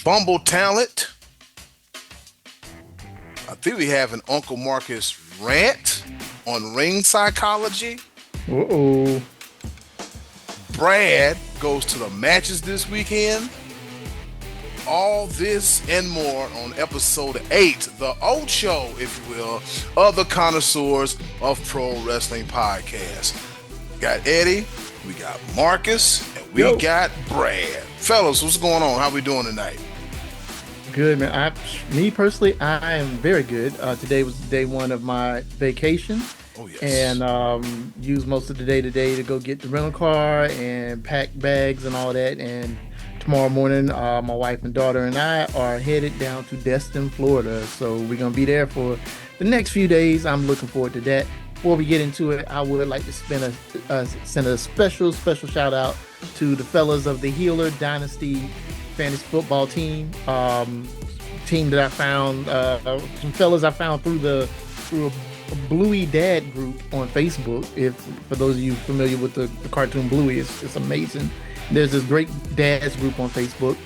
Fumble talent. I think we have an Uncle Marcus rant on ring psychology. Uh-oh. Brad goes to the matches this weekend. All this and more on episode 8, the old show, if you will, of the connoisseurs of pro wrestling podcast. We got Eddie, we got Marcus, and we Yo. got Brad. Fellas, what's going on? How we doing tonight? Good, man. Me personally, I am very good. Today was day one of my vacation, Oh, yes. and used most of the day today to go get the rental car and pack bags and all that. And tomorrow morning, my wife and daughter and I are headed down to Destin, Florida. So we're gonna be there for the next few days. I'm looking forward to that. Before we get into it, I would like to send a special shout out to the fellas of the Healer Dynasty fantasy football team that I found, some fellas I found through a Bluey Dad group on Facebook. If for those of you familiar with the cartoon Bluey, it's amazing. There's this great dads group on Facebook,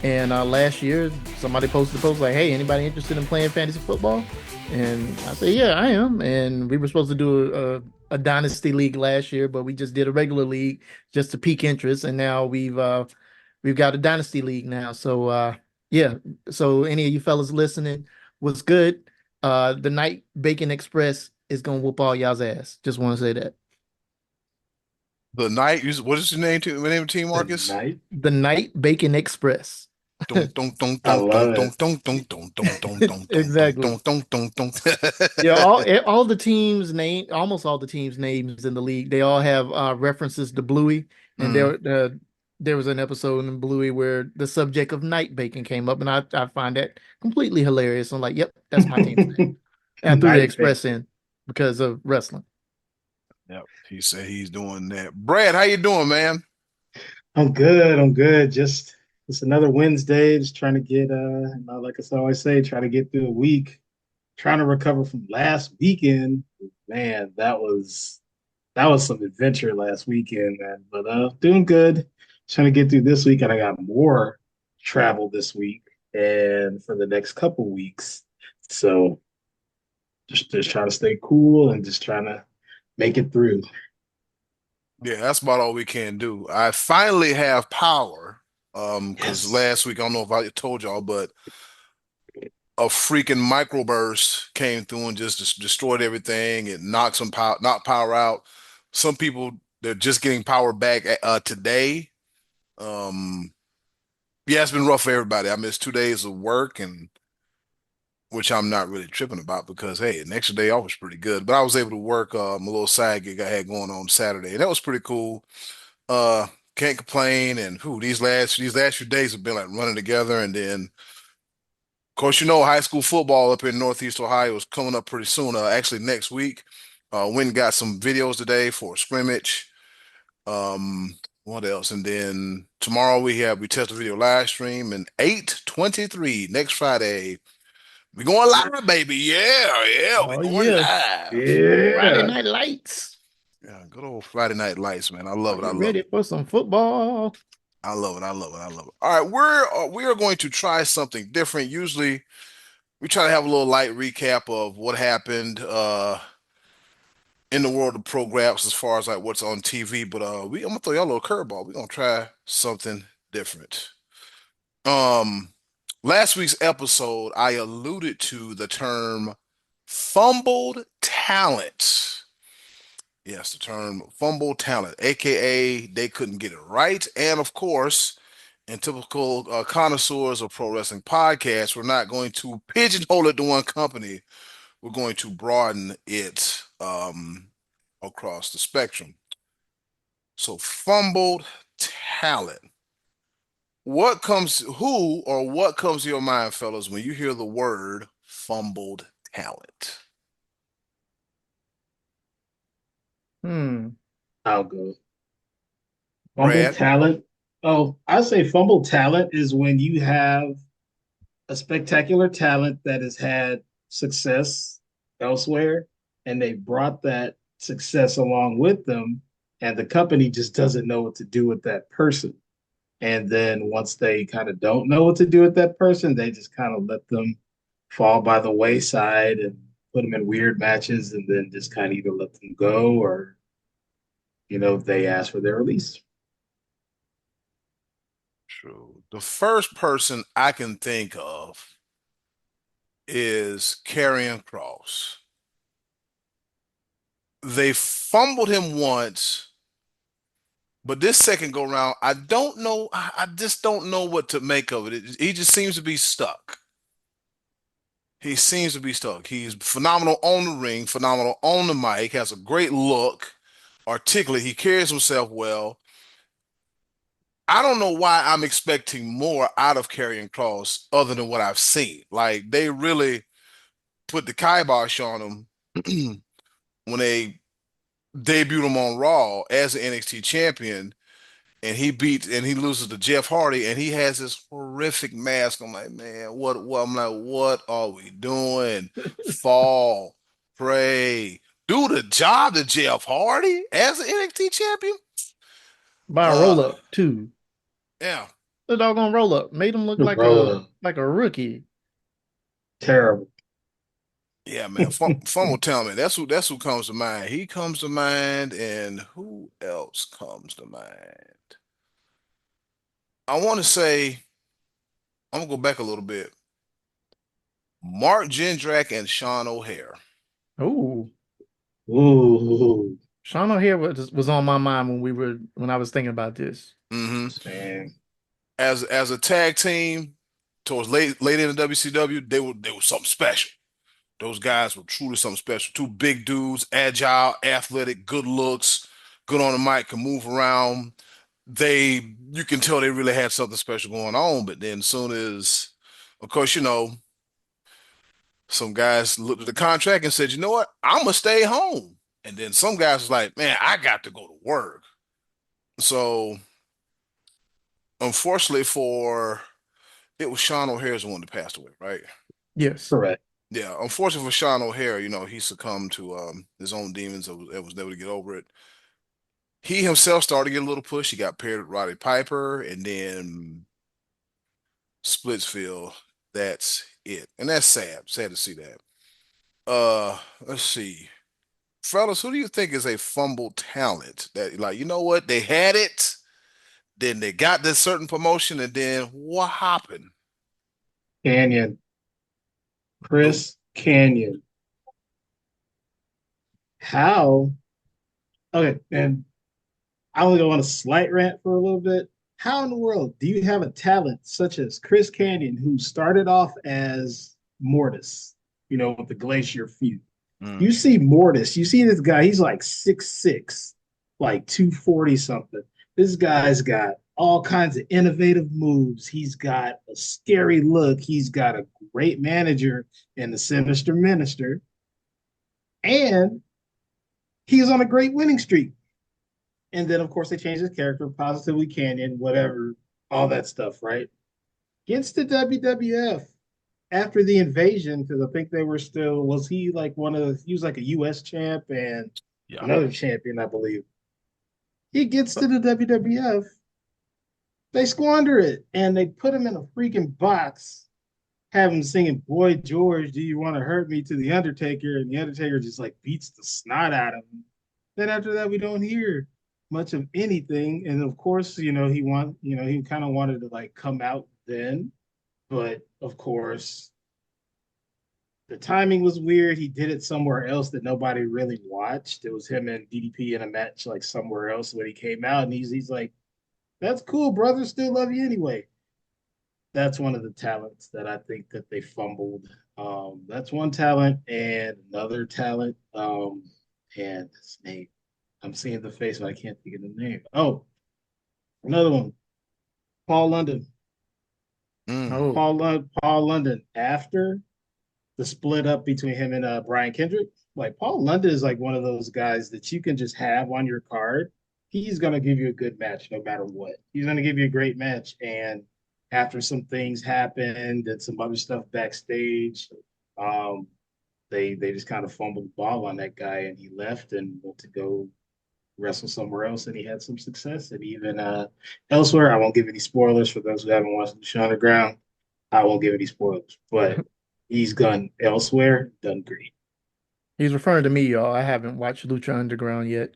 and last year somebody posted a post like, "Hey, anybody interested in playing fantasy football?" And I said, "Yeah, I am." And we were supposed to do a dynasty league last year, but we just did a regular league just to pique interest, and now we've got a dynasty league now. So yeah. So any of you fellas listening, what's good? The Night Bacon Express is gonna whoop all y'all's ass. Just want to say that. The night, what is your name? The name of the team, The Marcus? night. The Night Bacon Express. Dun, dun, dun, I dun, dun, love dun, it. dun, dun, dun, dun, dun, dun, dun, dun, Exactly. dun, dun, dun, dun. Yeah, all the teams name almost all the teams names in the league, they all have references to Bluey, and Mm. there was an episode in Bluey where the subject of night bacon came up, and I find that completely hilarious. I'm like, yep, that's my team's name. And I threw the Night express bacon. in because of wrestling. Yep, he said he's doing that. Brad, how you doing, man? I'm good. I'm good. Just it's another Wednesday. Just trying to get like I always say, try to get through the week. Trying to recover from last weekend. Man, that was some adventure last weekend, man. But doing good. Trying to get through this week, and I got more travel this week and for the next couple weeks. So just trying to stay cool and just trying to make it through. Yeah, that's about all we can do. I finally have power. Because Yes. last week, I don't know if I told y'all, but a freaking microburst came through and just destroyed everything. It knocked power out. Some people they're just getting power back today. Um, yeah, it's been rough for everybody. I missed 2 days of work, and which I'm not really tripping about because hey, an extra day off was pretty good. But I was able to work a little side gig I had going on Saturday, and that was pretty cool. Uh, can't complain. And who these last few days have been like running together, and then of course, high school football up in Northeast Ohio is coming up pretty soon. Actually, next week. Went and got some videos today for a scrimmage. What else? And then tomorrow we test a video live stream and 8/23 next Friday. We going live, baby. Yeah, yeah, we Oh going yeah, live. Friday Yeah. Night Lights. Yeah, good old Friday Night Lights, man. I Are love it. I you love ready it. for some football? I love it. I love it. I love it. All right, we are going to try something different. Usually, we try to have a little light recap of what happened in the world of programs as far as like what's on TV. But I'm gonna throw y'all a little curveball. We're gonna try something different. Um, Last week's episode, I alluded to the term fumbled talent. Yes, the term fumbled talent, aka they couldn't get it right. And of course, in typical connoisseurs of pro wrestling podcasts, we're not going to pigeonhole it to one company. We're going to broaden it across the spectrum. So, fumbled talent. What comes to your mind, fellas, when you hear the word fumbled talent? Hmm. I'll go. Fumble Brad? talent. Oh, I say fumble talent is when you have a spectacular talent that has had success elsewhere, and they brought that success along with them, and the company just doesn't know what to do with that person. And then once they kind of don't know what to do with that person, they just kind of let them fall by the wayside and put them in weird matches and then just kind of either let them go or, they ask for their release. True. The first person I can think of is Karrion Cross. They fumbled him once, but this second go round, I don't know. I just don't know what to make of it. He just seems to be stuck. He seems to be stuck. He's phenomenal on the ring, phenomenal on the mic, has a great look, articulate. He carries himself well. I don't know why I'm expecting more out of Karrion Cross other than what I've seen. Like they really put the kibosh on him when they debuted him on Raw as an NXT champion, and he loses to Jeff Hardy, and he has this horrific mask. I'm like, man, what? I'm like, what are we doing? Fall, pray, do the job to Jeff Hardy as an NXT champion. By a roll Uh, up too. yeah, The doggone roll up made him look like Roll up. a rookie. Terrible. yeah, man. Fumble, tell me, that's who comes to mind. He comes to mind, and who else comes to mind? I want to say I'm gonna go back a little bit. Mark Jindrak and Sean O'Hare. Oh, Ooh, Sean O'Hare was on my mind when I was thinking about this. Hmm. man. As a tag team towards late in the WCW, they were something special. Those guys were truly something special. Two big dudes, agile, athletic, good looks, good on the mic, can move around. You can tell they really had something special going on. But then, as soon as, of course, some guys looked at the contract and said, you know what, I'm gonna stay home. And then some guys was like, man, I got to go to work. So, unfortunately for it was Sean O'Hare's the one that passed away, right? Yes. Correct. Yeah, unfortunately for Sean O'Hare, he succumbed to his own demons and was never to get over it. He himself started to get a little push. He got paired with Roddy Piper and then Splitsville. That's it. And that's sad. Sad to see that. Let's see. Fellas, who do you think is a fumble talent that like, you know what? They had it, then they got this certain promotion, and then what happened? Canyon. Who? Chris Canyon. How? Okay, and I only go on a slight rant for a little bit. How in the world do you have a talent such as Chris Canyon, who started off as Mortis, with the Glacier feud? You Mm, see Mortis, you see this guy, he's like 6'6", like 240 something. This guy's got all kinds of innovative moves. He's got a scary look. He's got a great manager in the Sinister Minister. And he's on a great winning streak. And then, of course, they changed his character, Positively Canyon, whatever, all that stuff, right? Gets to WWF after the invasion, because I think they were still, was he like he was like a US champ and yeah. another champion, I believe. He gets to the WWF, they squander it, and they put him in a freaking box, have him singing Boy George, do you want to hurt me to the Undertaker? And the Undertaker just like beats the snot out of him. Then after that, we don't hear much of anything. And of course, he kind of wanted to like come out then, but of course, the timing was weird. He did it somewhere else that nobody really watched. It was him and DDP in a match like somewhere else when he came out, and he's like, "That's cool, brother. Still love you anyway." That's one of the talents that I think that they fumbled. That's one talent, and another talent. And his name, I'm seeing the face, but I can't think of the name. Oh, another one, Paul London. Mm, Oh, Paul London. After the split up between him and Brian Kendrick, like Paul London is like one of those guys that you can just have on your card. He's gonna give you a good match no matter what. He's gonna give you a great match, and after some things happened and some other stuff backstage, um, they just kind of fumbled the ball on that guy, and he left and went to go wrestled somewhere else and he had some success. And even elsewhere, I won't give any spoilers for those who haven't watched Lucha Underground. I won't give any spoilers, but he's gone elsewhere, done great. He's referring to me, y'all. I haven't watched Lucha Underground yet.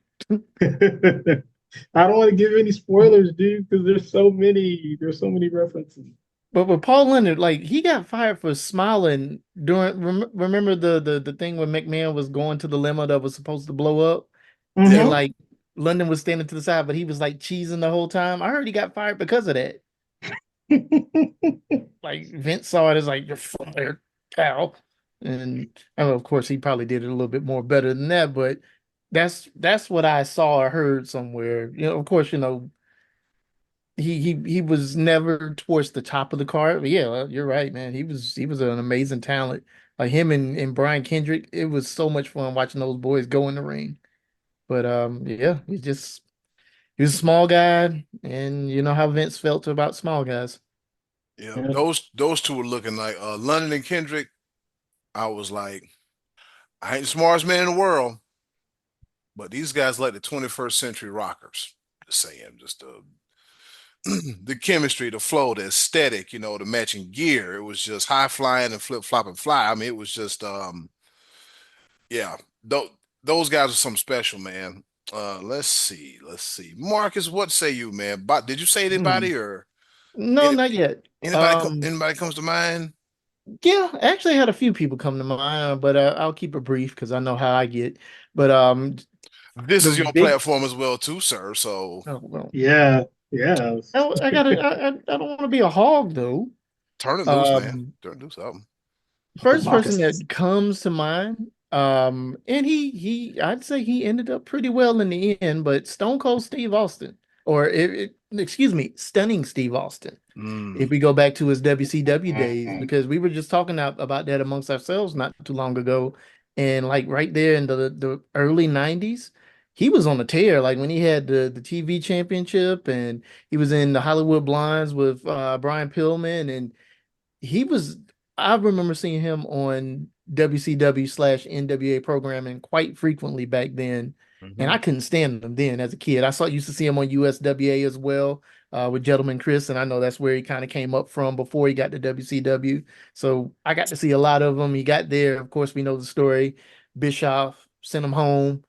I don't want to give any spoilers, dude, because there's so many references. But Paul Leonard, like he got fired for smiling during. Remember the thing when McMahon was going to the limo that was supposed to blow up, and Hmm. like London was standing to the side, but he was like cheesing the whole time. I heard he got fired because of that. Like Vince saw it as like you're fired, pal. And I mean, of course, he probably did it a little bit more better than that, but that's what I saw or heard somewhere. Of course, he was never towards the top of the card. But yeah, well, you're right, man. He was an amazing talent. Like him and Brian Kendrick, it was so much fun watching those boys go in the ring. But yeah, he's a small guy, and you know how Vince felt about small guys. Yeah, Yeah. those two were looking like London and Kendrick. I was like, I ain't the smartest man in the world, but these guys like the 21st century rockers. Just saying, just the chemistry, the flow, the aesthetic, the matching gear. It was just high flying and flip flop and fly. I mean, it was just yeah. Those those guys are something special, man. Let's see. Marcus, what say you, man? But did you say Hmm. anybody or No, any, not yet. anybody comes to mind? Yeah, I actually had a few people come to mind, but I'll keep it brief because I know how I get. But This the is your big, platform as well, too, sir. So oh, well, Yeah. Yeah. I gotta, I don't want to be a hog though. turn it loose, man. Um, Turn it loose something. First person Marcus. that comes to mind, and I'd say he ended up pretty well in the end, but Stone Cold Steve Austin, or excuse me, Stunning Steve Austin. If Mm. we go back to his WCW days, Mhm. because we were just talking about that amongst ourselves not too long ago, and like right there in the early '90s, he was on a tear. Like when he had the TV championship, and he was in the Hollywood Blinds with Brian Pillman, and he was I remember seeing him on WCW/NWA programming quite frequently back then, and Hmm. I couldn't stand him then as a kid. I saw used to see him on USWA as well, with Gentleman Chris, and I know that's where he kind of came up from before he got to WCW. So I got to see a lot of him. He got there, of course, we know the story. Bischoff sent him home.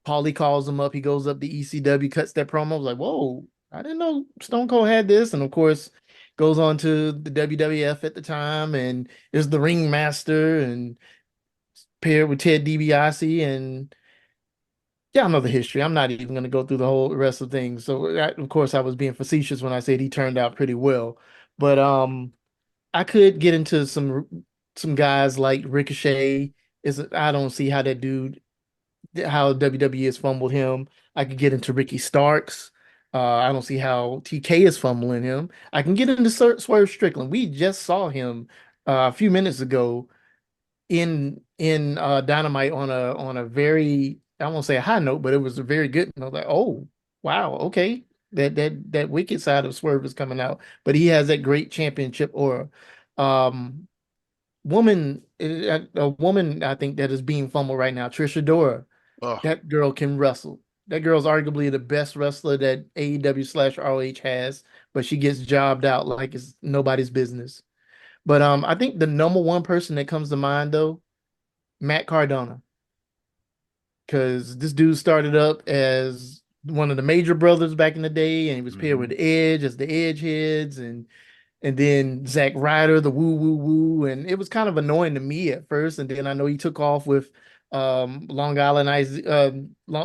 Paulie calls him up. He goes up to ECW, cuts that promo. I was like, whoa, I didn't know Stone Cold had this. And of course, goes on to the WWF at the time and is the ringmaster and paired with Ted DiBiase. And yeah, I know the history. I'm not even going to go through the whole rest of things. So, of course, I was being facetious when I said he turned out pretty well. But I could get into some guys like Ricochet. I don't see how that dude how WWE has fumbled him. I could get into Ricky Starks. I don't see how TK is fumbling him. I can get into Swerve Strickland. We just saw him a few minutes ago in Dynamite on a very I won't say a high note, but it was a very good note. Like, oh wow, okay, that wicked side of Swerve is coming out, but he has that great championship aura. Um, a woman I think that is being fumbled right now, Trisha Dora. Oh, That girl can wrestle. That girl's arguably the best wrestler that AEW/ROH has, but she gets jobbed out like it's nobody's business. But I think the number one person that comes to mind though, Matt Cardona, because this dude started up as one of the major brothers back in the day, and he was paired with hmm. Edge as the Edge heads, and then Zack Ryder, the woo woo woo, and it was kind of annoying to me at first. And then I know he took off with Long Island Ice,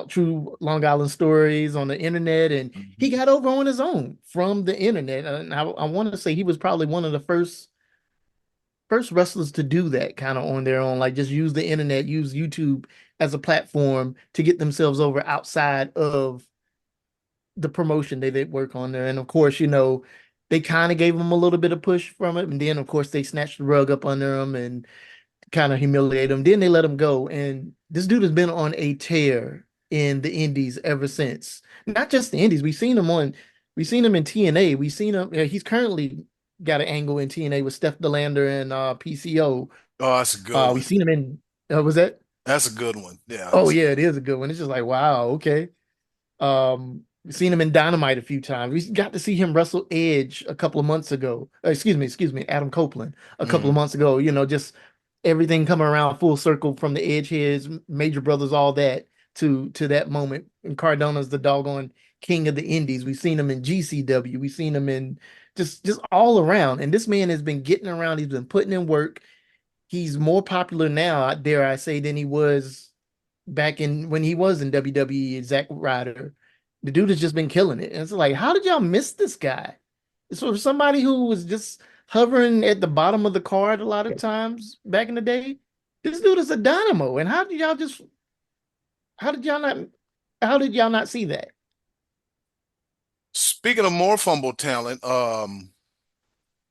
True Long Island Stories on the internet, and he Hmm. got over on his own from the internet. And I want to say he was probably one of the first wrestlers to do that kind of on their own, like just use the internet, use YouTube as a platform to get themselves over outside of the promotion they did work on there. And of course, they kind of gave him a little bit of push from it. And then, of course, they snatched the rug up under him and kind of humiliated him. Then they let him go. And this dude has been on a tear in the indies ever since. Not just the indies. We've seen him in TNA. We've seen him. He's currently got an angle in TNA with Steph Delander and PCO. Oh, that's a good We've one. seen him in, was that? That's a good one. Yeah. Oh, yeah, it is a good one. It's just like, wow, okay. We've seen him in Dynamite a few times. We got to see him wrestle Edge a couple of months ago. Excuse me, Adam Copeland a couple of Mm. months ago. You know, just everything coming around full circle from the Edge heads, Major Brothers, all that to that moment. And Cardona's the doggone king of the Indies. We've seen him in GCW. We've seen him in just all around. And this man has been getting around. He's been putting in work. He's more popular now, dare I say, than he was back in when he was in WWE, Zack Ryder. The dude has just been killing it. And it's like, how did y'all miss this guy? So for somebody who was just hovering at the bottom of the card a lot of times back in the day, this dude is a dynamo. And how did y'all not how did y'all not see that? Speaking of more fumble talent,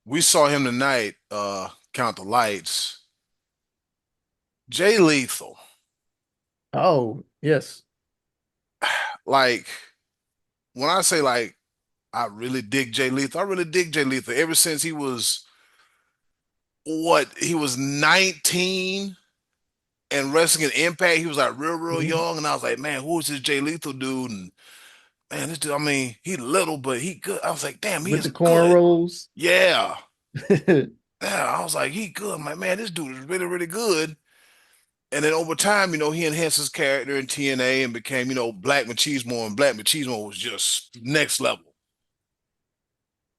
we saw him tonight, count the lights. Jay Lethal. Oh, yes. Like when I say like I really dig Jay Lethal, I really dig Jay Lethal ever since he was he was 19 and wrestling in Impact. He was like real Mhm. young, and I was like, man, who is this Jay Lethal dude? And man, this dude, I mean, he little, but he good. I was like, damn, he With is the good. cornrows. Yeah. Yeah. I was like, he good. I'm like, man, this dude is really good. And then over time, he enhanced his character in TNA and became, Black Machismo, and Black Machismo was just next level.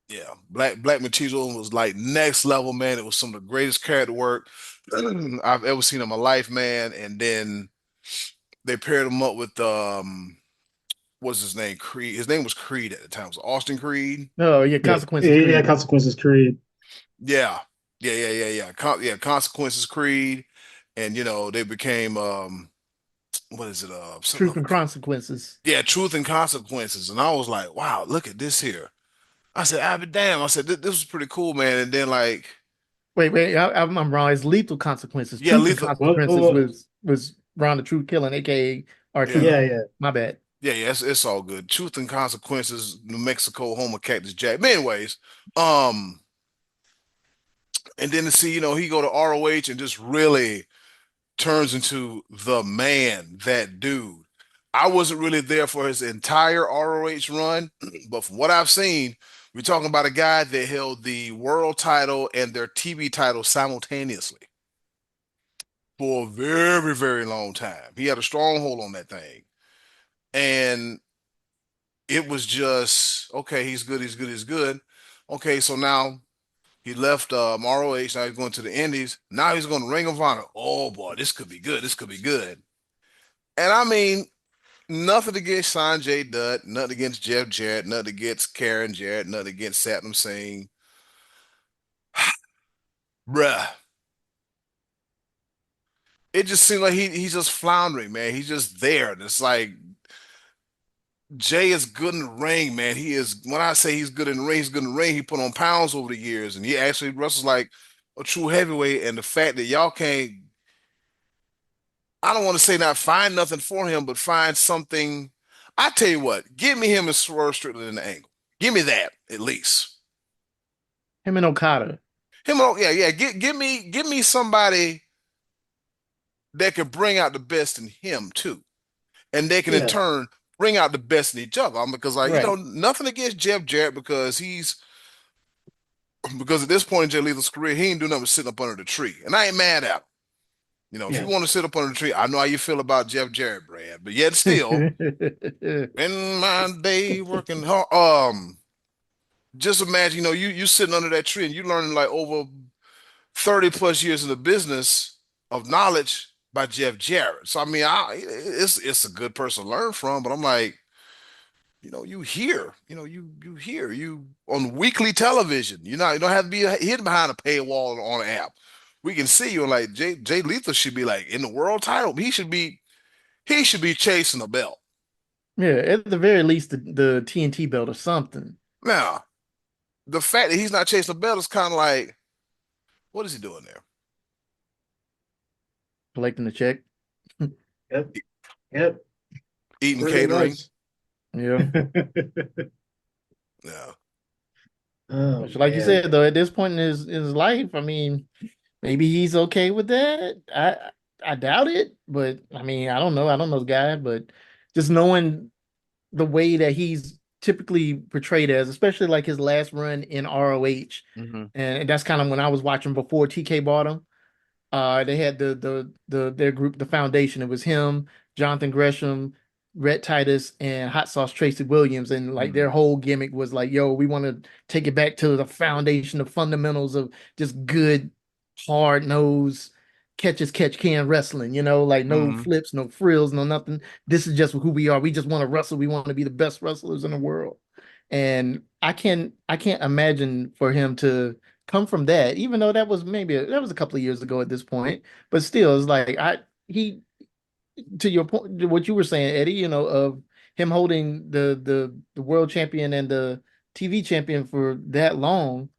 Yeah, Black Machismo was like next level, man. It was some of the greatest character work I've ever seen in my life, man. And then they paired him up with what's his name? Creed. His name was Creed at the time. It was Austin Creed? Oh, yeah, Yeah, consequences yeah, Creed. consequences create. Yeah. Yeah. Yeah, Consequences Creed. And they became what is it? Something Truth and consequences. yeah, Truth and Consequences. And I was like, wow, look at this here. I said, I be damn. I said, this was pretty cool, man. And then like, Wait, I'm wrong. It's lethal consequences. yeah, Truth and Lethal. consequences was Ron the Truth Killing, aka Yeah. R-Truth. yeah, yeah. My bad. Yeah, it's all good. Truth and Consequences, New Mexico, home of Cactus Jack. But anyways, um, and then to see, he go to ROH and just really turns into the man, that dude. I wasn't really there for his entire ROH run, but from what I've seen, we're talking about a guy that held the world title and their TV title simultaneously for a very long time. He had a stronghold on that thing. And it was just, okay, he's good. Okay, so now he left ROH, now he's going to the Indies. Now he's going to Ring of Honor. Oh boy, this could be good. This could be good. And I mean, nothing against Sanjay Dutt, nothing against Jeff Jarrett, nothing against Karen Jarrett, nothing against Satnam Singh. Bruh. It just seemed like he's just floundering, man. He's just there. And it's like Jay is good in the ring, man. He is, when I say he's good in the ring, he's good in the ring. He put on pounds over the years, and he actually wrestles like a true heavyweight. And the fact that y'all can't, I don't want to say not find nothing for him, but find something. I tell you what, give me him and Swerve Strickland in the angle. Give me that at least. Him and Okada. Yeah. Give me somebody that can bring out the best in him too, and they can in Yeah. turn bring out the best in each other. Because like Right. nothing against Jeff Jarrett because at this point in Jay Lethal's career, he ain't doing nothing but sitting up under the tree, and I ain't mad at him. If you Yeah. want to sit up under the tree, I know how you feel about Jeff Jarrett, Brad, but yet still, in my day working hard, just imagine, you sitting under that tree and you learning like over 30 plus years in the business of knowledge by Jeff Jarrett. So I mean, it's a good person to learn from, but I'm like, you hear you on weekly television. You don't have to be hidden behind a paywall on an app. We can see you. And like Jay Lethal should be like in the world title. He should be chasing a belt. Yeah, at the very least, the TNT belt or something. Now, the fact that he's not chasing a belt is kind of like, what is he doing there? Collecting the check. Yep. Yep. Eating Pretty catering. much. Yeah. Yeah. Oh Which, like you man. said, though, at this point in his life, I mean, maybe he's okay with that. I doubt it, but I mean, I don't know. I don't know the guy, but just knowing. the way that he's typically portrayed as, especially like his last run in ROH. Hmm. And that's kind of when I was watching before TK bought him. They had their group, the Foundation. It was him, Jonathan Gresham, Rhett Titus, and Hot Sauce Tracy Williams, and like their Hmm. whole gimmick was like, "Yo, we want to take it back to the foundation, the fundamentals of just good, hard nose, catch as catch can wrestling. Like no Hmm. flips, no frills, no nothing. This is just who we are. We just want to wrestle. We want to be the best wrestlers in the world." And I can't imagine for him to come from that, even though that was a couple of years ago at this point. But still, it's like he to your point, to what you were saying, Eddie, of him holding the world champion and the TV champion for that long.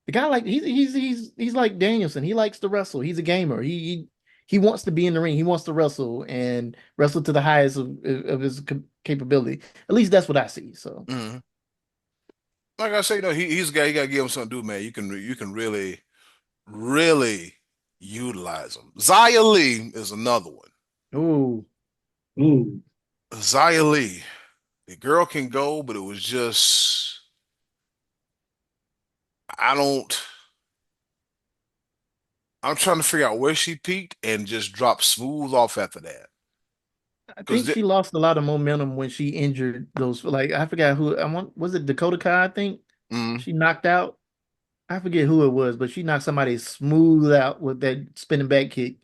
The guy like he's like Danielson. He likes to wrestle. He's a gamer. He wants to be in the ring. He wants to wrestle and wrestle to the highest of his capability. At least that's what I see. So, Hmm. Like I say, he's a guy. You got to give him something to do, man. You can really, really utilize him. Zia Lee is another one. ooh, Ooh. Zia Lee, the girl can go, but it was just I don't. I'm trying to figure out where she peaked and just dropped smooth off after that. I think Because she lost a lot of momentum when she injured those. Like I forgot who I want. Was it Dakota Kai? I think mm, she knocked out. I forget who it was, but she knocked somebody smooth out with that spinning back kick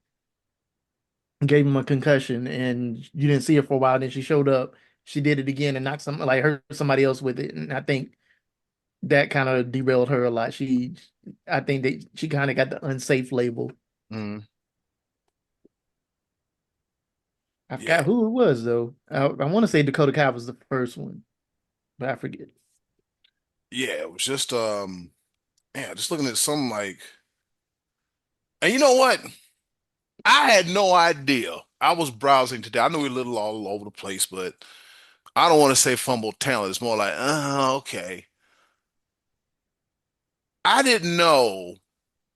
and gave him a concussion. And you didn't see her for a while. Then she showed up. She did it again and knocked hurt somebody else with it. And I think that kind of derailed her a lot. I think that she kind of got the unsafe label. mm, I yeah, forgot who it was though. I want to say Dakota Kai was the first one, but I forget. yeah, it was just man, just looking at some like, and you know what? I had no idea. I was browsing today. I know we're a little all over the place, but I don't want to say fumbled talent. It's more like, okay. I didn't know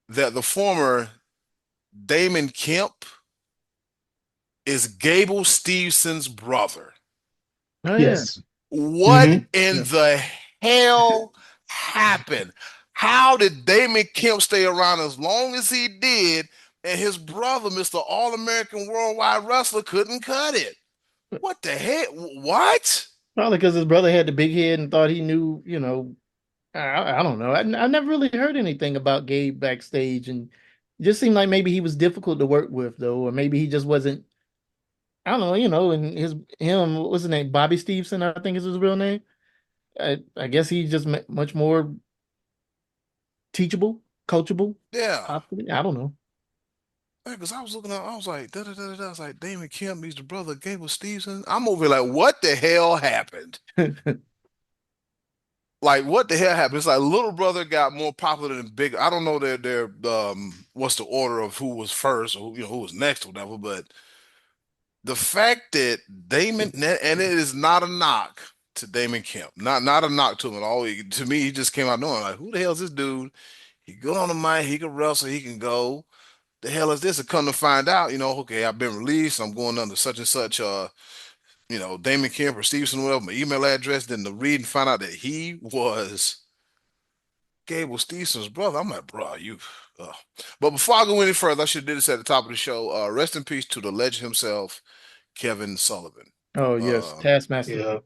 that the former Damon Kemp is Gable Stevenson's brother. Oh yeah. Yes. What Hmm. in Yeah. the hell happened? How did Damon Kemp stay around as long as he did, and his brother, Mr. All-American Worldwide Wrestler, couldn't cut it? What the heck? What? Probably because his brother had the big head and thought he knew, I don't know. I never really heard anything about Gabe backstage, and it just seemed like maybe he was difficult to work with, though, or maybe he just wasn't. I don't know, and what's his name? Bobby Stevenson, I think is his real name. I guess he's just much more teachable, coachable, Yeah. possibly. I don't Because I was looking at, I was like, da da da da da. I was like, Damon Kemp, he's the brother of Gable Stevenson. I'm over here like, what the hell happened? know. Like, what the hell happened? It's like little brother got more popular than big. I don't know their what's the order of who was first or who was next or whatever, but the fact that Damon and it is not a knock to Damon Kemp, not a knock to him at all. To me, he just came out knowing like, who the hell is this dude? He good on the mic, he can wrestle, he can go. The hell is this? And come to find out, okay, I've been released. I'm going under such and such, Damon Kemp or Stevenson, whatever, my email address. Then to read and find out that he was Gable Stevenson's brother. I'm like, bro, you. Uh. But before I go any further, I should have did this at the top of the show. Rest in peace to the legend himself, Kevin Sullivan. Oh yes, Um, Taskmaster. Yeah.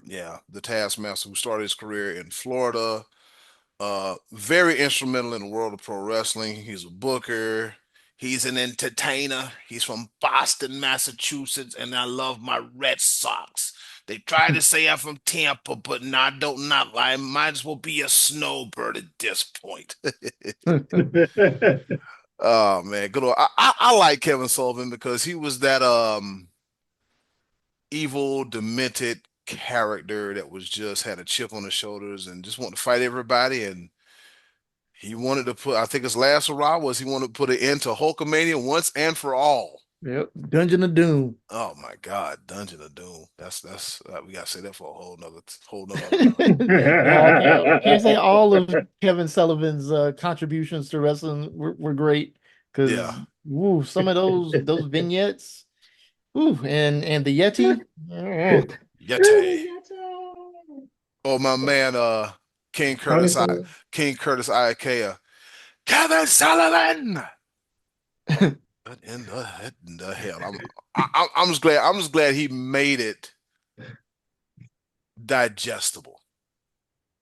yeah, the Taskmaster who started his career in Florida. Very instrumental in the world of pro wrestling. He's a booker. He's an entertainer. He's from Boston, Massachusetts, and I love my Red Sox. They try to say I'm from Tampa, but no, I don't not lie. I might as well be a snowbird at this point. Oh man, good old. I like Kevin Sullivan because he was that evil, demented character that was just had a chip on his shoulders and just wanted to fight everybody. And he wanted to put, I think his last hurrah was he wanted to put an end to Hulkamania once and for all. Yep, Dungeon of Doom. Oh my God, Dungeon of Doom. That's we gotta say that for a whole nother Yeah, I can't say all of Kevin Sullivan's contributions to wrestling were great yeah. because some of those vignettes. Ooh, and the Yeti. Oh, Yeti. Oh my man, King Tony Curtis, Sullivan. King Curtis Iakea. Kevin Sullivan. What in the hell? I'm just glad. I'm just glad he made it digestible.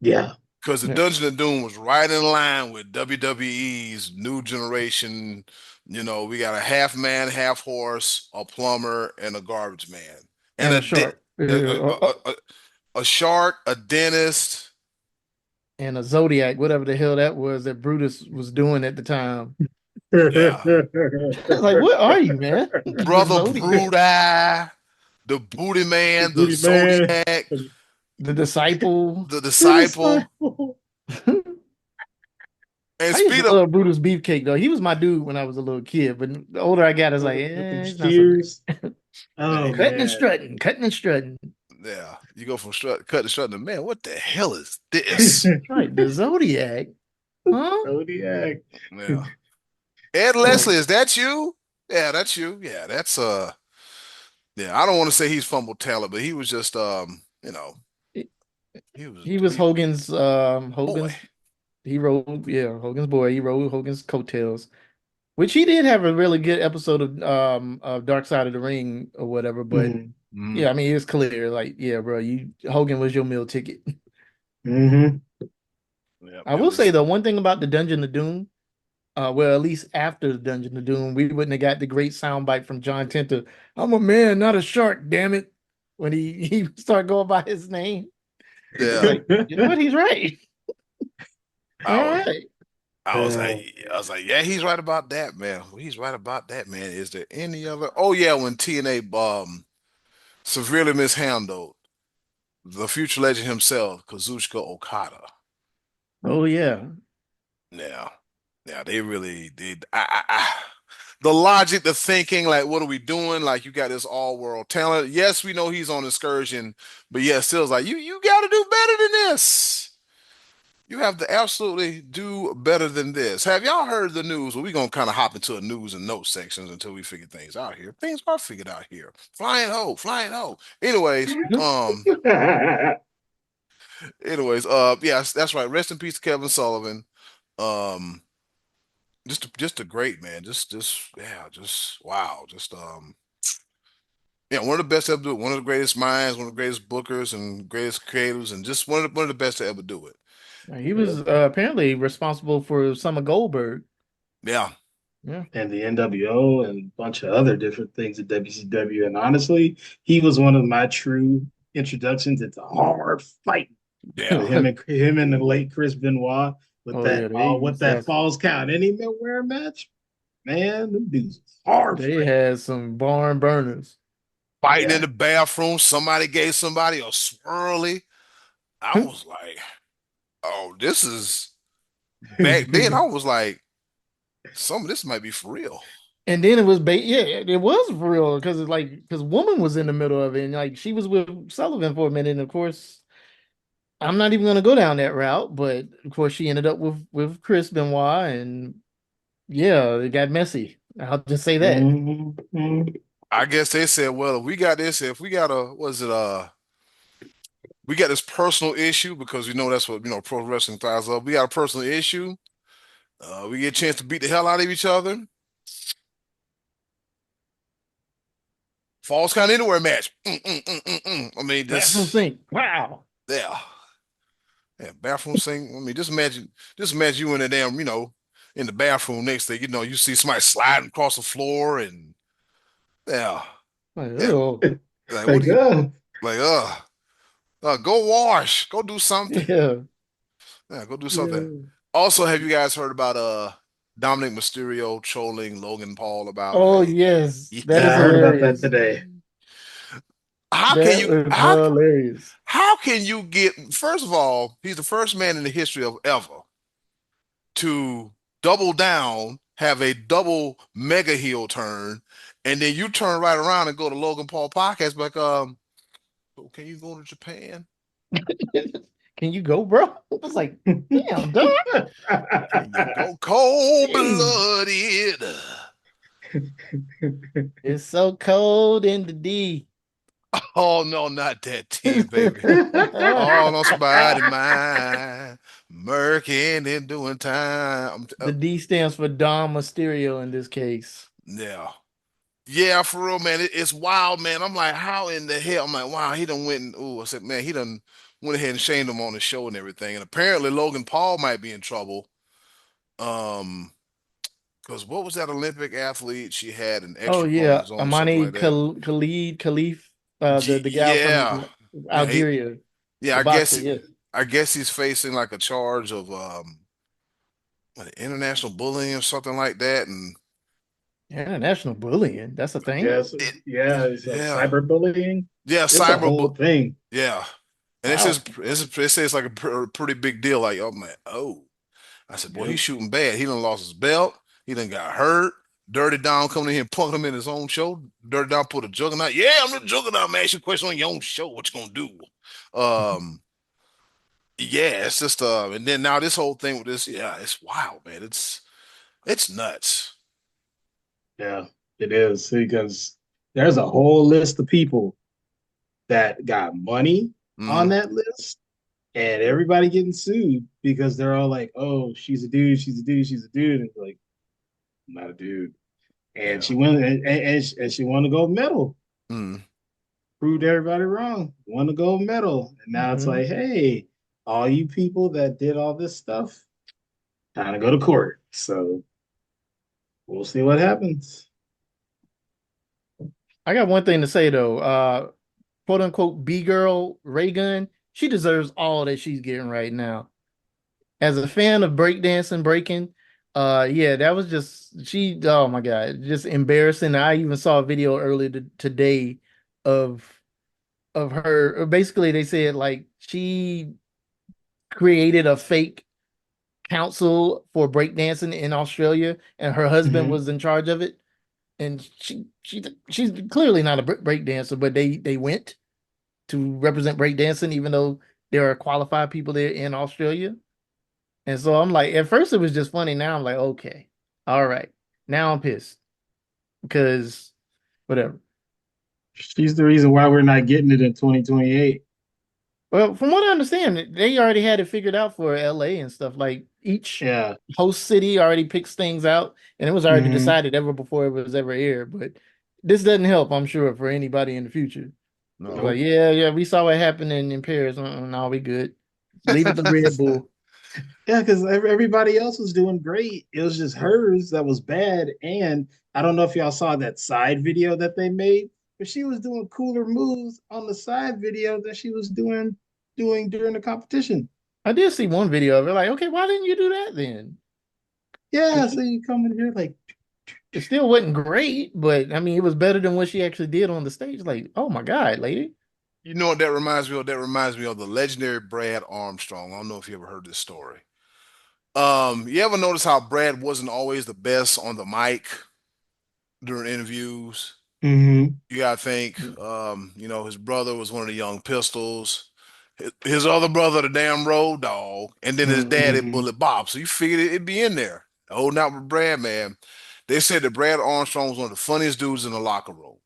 Yeah. Because the yeah, Dungeon of Doom was right in line with WWE's new generation. You know, we got a half man, half horse, a plumber, and a garbage man, and and a shark. a, a shark, a dentist. And a Zodiac, whatever the hell that was that Brutus was doing at the time. Yeah, Like, what are you, man? The Brother Zodiac, Brudi, the Booty The Man, the Booty Man. Zodiac, the disciple. the The Disciple. Disciple. And I used speed to of love Brutus Beefcake though. He was my dude when I was a little kid, but the older I got, I was like, With them he's not so great. steers. man, Oh you go. Cutting and man. strutting, cutting and strutting. Yeah, you go from cut to strut to man. What the hell is this? Right, the Zodiac, huh? Zodiac. Yeah. Ed Leslie, is that you? Yeah, that's you. Yeah, that's yeah, I don't want to say he's fumbled talent, but he was just you know, he was He was Hogan's boy. Hogan's he rode, yeah, Hogan's boy. He rode Hogan's coattails. Which he did have a really good episode of Dark Side of the Ring or whatever, but Hmm. Mm-hmm. yeah, I mean it's clear, like, yeah, bro, you Hogan was your meal ticket. Hmm. Yep, I it will say was though, one thing about the Dungeon of Doom, well, at least after the Dungeon of Doom, we wouldn't have got the great soundbite from John Tenter. I'm a man, not a shark, damn it. When he started going by his name. It's yeah. like, you know what? He's right. All I was right. Uh, I was like, yeah, he's right about that, man. He's right about that, man. Is there any other? Oh yeah, when TNA severely mishandled the future legend himself, Kazuchika Okada. Oh yeah. Yeah, yeah, they really did. The logic, the thinking, like, what are we doing? Like, you got this all-world talent. Yes, we know he's on excursion, but yeah, still, it's like you got to do better than this. You have to absolutely do better than this. Have y'all heard the news? Well, we're gonna kind of hop into a news and notes sections until we figure things out here. Things are figured out here. Flying ho, flying ho. Anyways, yes, that's right. Rest in peace to Kevin Sullivan. Um, just a great man. Yeah, just wow. Yeah, one of the best to ever do it. One of the greatest minds, one of the greatest bookers and greatest creators, and just one of the best to ever do it. He was apparently responsible for some of Goldberg. Yeah, Yeah. and the NWO and a bunch of other different things at WCW. And honestly, he was one of my true introductions into hard fighting yeah. with him and the late Chris Benoit Oh yeah, with that falls count. Any midwear match, man, them dudes hard they fight. had some barn burners. Fighting in Yeah. the bathroom. Somebody gave somebody a swirly. I was like, oh, this is back then. I was like, some of this might be for real. And then it was yeah, it was real because it's like because woman was in the middle of it and like she was with Sullivan for a minute and of course I'm not even gonna go down that route, but of course she ended up with Chris Benoit and yeah, it got messy. I'll just say that. Mhm. I guess they said, well, if we got we got this personal issue because we know that's what pro wrestling thrives up. We got a personal issue. We get a chance to beat the hell out of each other. Falls count anywhere match. I mean, Bathroom this sink. Wow. yeah, yeah, bathroom sink. I mean, just imagine you in the damn, in the bathroom next thing, you see somebody sliding across the floor and yeah, Like, yeah, oh, like what Like, do you like? Go wash, go do something. yeah. Yeah, go do something. yeah. Also, have you guys heard about Dominic Mysterio trolling Logan Paul about, Oh hey, yes. That is Yeah, I yeah, heard about that hilarious. today. how can That you is hilarious. how can you get first of all, he's the first man in the history of ever to double down, have a double mega heel turn, and then you turn right around and go to Logan Paul podcast like, so can you go to Japan? Can you go, bro? I was like, damn, dog. Can you go cold Jeez. blooded? It's so cold in the D. Oh no, not that team, baby. All on spotty mind, murking and doing time. The D stands for Dom Mysterio in this case. Yeah. Yeah, for real, man. It's wild, man. I'm like, how in the hell? I'm like, wow, he done went and ooh, I said, man, he done went ahead and shamed him on the show and everything. And apparently Logan Paul might be in trouble. Um, because what was that Olympic athlete? She had an Oh extra yeah, chromosome, something Amani like that. Khalif, the gal Yeah. from Yeah, Algeria, yeah, the boxer. Yeah, I guess he's facing like a charge of what, international bullying or something like that. And international bullying. That's a thing. Yes, it, yeah, it's yeah. cyberbullying. Yeah, It's a cyber, whole thing. yeah. And Wow. it says like a pretty big deal. Like, oh man, oh. I said, boy, he's Yep. shooting bad. He done lost his belt. He done got hurt. Dirty Down coming in here and punked him in his own show. Dirty Down put a juggernaut. Yeah, I'm the juggernaut, man. Ask you a question on your own show. What you gonna do? Yeah, it's just and then now this whole thing with this, yeah, it's wild, man. It's nuts. Yeah, it is because there's a whole list of people that got money on Hmm. that list, and everybody getting sued because they're all like, "Oh, she's a dude, she's a dude, she's a dude," and it's like, "I'm not a dude." And Yeah. she went and she won the gold medal, Mm. proved everybody wrong, won the gold medal, and now it's Mhm. like, hey, all you people that did all this stuff, time to go to court. So we'll see what happens. I got one thing to say though. Quote unquote B girl Raygun, she deserves all that she's getting right now. As a fan of breakdancing, breaking, yeah, that was just she. Oh my god, just embarrassing. I even saw a video earlier today of her. Basically, they said like she created a fake council for breakdancing in Australia, and her husband Mm-hmm. was in charge of it. And she's clearly not a break dancer, but they went to represent breakdancing, even though there are qualified people there in Australia. And so I'm like, at first it was just funny. Now I'm like, okay, all right. Now I'm pissed because whatever. She's the reason why we're not getting it in 2028. Well, from what I understand, they already had it figured out for LA and stuff. Like each Yeah. host city already picks things out, and it was already Mm-hmm. decided ever before it was ever aired. But this doesn't help, I'm sure, for anybody in the future. It's like, No. Nope. yeah, yeah, we saw what happened in Paris. No, we good. Leave it to Red Bull. Yeah, because everybody else was doing great. It was just hers that was bad. And I don't know if y'all saw that side video that they made, but she was doing cooler moves on the side video that she was doing during the competition. I did see one video of it. Like, okay, why didn't you do that then? Yeah, It so you come in here like, still wasn't great, but I mean, it was better than what she actually did on the stage. Like, oh my God, lady. You know what that reminds me of? That reminds me of the legendary Brad Armstrong. I don't know if you ever heard this story. You ever notice how Brad wasn't always the best on the mic during interviews? mm-hmm, You gotta think, his brother was one of the young pistols. His other brother, the damn road dog, and then his daddy, mm-hmm. Bullet Bob. So you figured it'd be in there. Holding out with Brad, man. They said that Brad Armstrong was one of the funniest dudes in the locker room.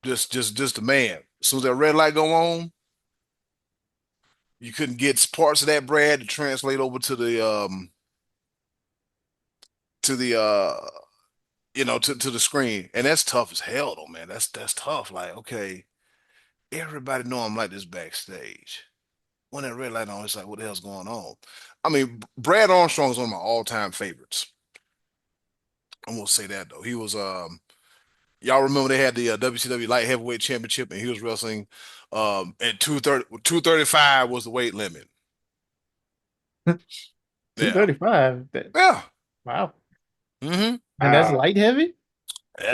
Just a man. As soon as that red light go on, you couldn't get parts of that Brad to translate over to the to the screen. And that's tough as hell though, man. That's tough. Like, okay, everybody know I'm like this backstage. When that red light on, it's like, what the hell's going on? I mean, Brad Armstrong is one of my all-time favorites. I'm gonna say that though. He was y'all remember they had the WCW light heavyweight championship and he was wrestling at 235 was the weight limit. Yeah. 235. Yeah. Wow. Hmm. And that's Wow. light heavy?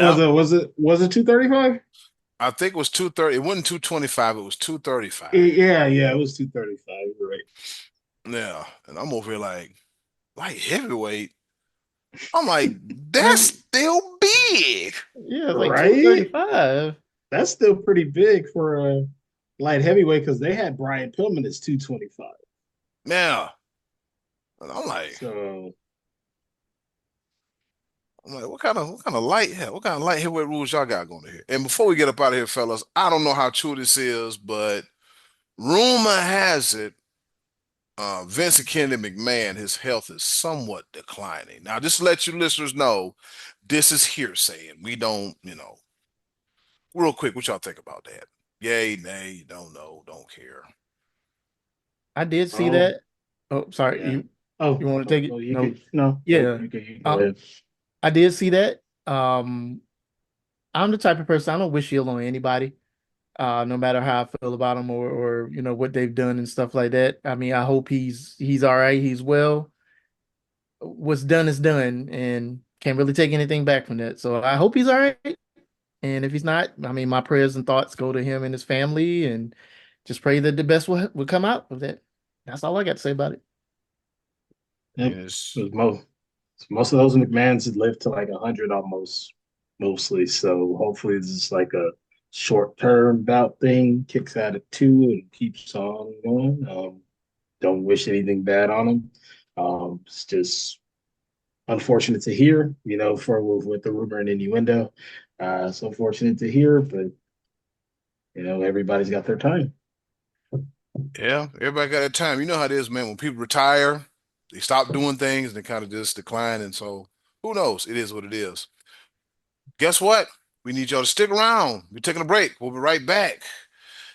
Was Yeah. it was it was it 235? I think it was 230. It wasn't 225, it was 235. Yeah, yeah, it was 235. Right. Yeah. And I'm over here like, light heavyweight. I'm like, that's And still big. yeah, it's like Right? 235. That's still pretty big for a light heavyweight because they had Brian Pillman as 225. Yeah. And I'm like, So I'm like, what kind of light heavyweight rules y'all got going here? And before we get up out of here, fellas, I don't know how true this is, but rumor has it, Vincent Kennedy McMahon, his health is somewhat declining. Now, just to let you listeners know, this is hearsay, and we don't, real quick, what y'all think about that? Yay, nay, don't know, don't care. I did see Oh, that. Oh, sorry. yeah. You want to take it? You No. could no, Yeah. you go Um, ahead. I did see that. I'm the type of person I don't wish ill on anybody. No matter how I feel about them or what they've done and stuff like that. I mean, I hope he's all right. He's well. What's done is done, and can't really take anything back from that. So I hope he's all right. And if he's not, I mean, my prayers and thoughts go to him and his family, and just pray that the best will come out of that. That's all I got to say about it. Yep. Yes. 'Cause most of those McMahons had lived to like 100 almost, mostly. So hopefully this is like a short term bout thing, kicks out at two and keeps on going. Don't wish anything bad on him. It's just unfortunate to hear, for with the rumor and innuendo. It's unfortunate to hear, but everybody's got their time. Yeah, everybody got that time. You know how it is, man. When people retire, they stop doing things and they kind of just decline. And so, who knows? It is what it is. Guess what? We need y'all to stick around. We're taking a break. We'll be right back.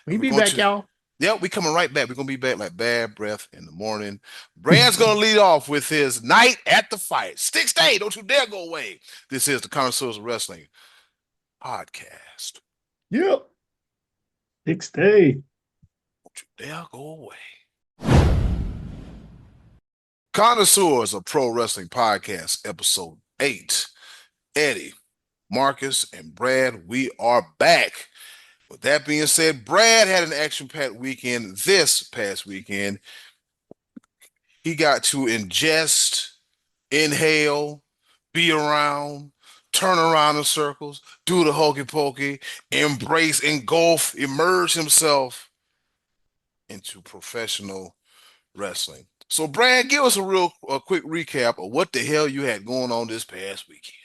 We And we're be going back, to, y'all. yeah, we coming right back. We're going to be back like bad breath in the morning. Brand's going to lead off with his night at the fight. Stick stay. Don't you dare go away. This is the Connoisseurs of Wrestling podcast. Yep. Next day. Don't you dare go away. Connoisseurs of Pro Wrestling Podcast, episode 8. Eddie, Marcus, and Brad, we are back. With that being said, Brad had an action-packed weekend this past weekend. He got to ingest, inhale, be around, turn around in circles, do the hokey pokey, embrace, engulf, immerse himself into professional wrestling. So, Brad, give us a quick recap of what the hell you had going on this past weekend.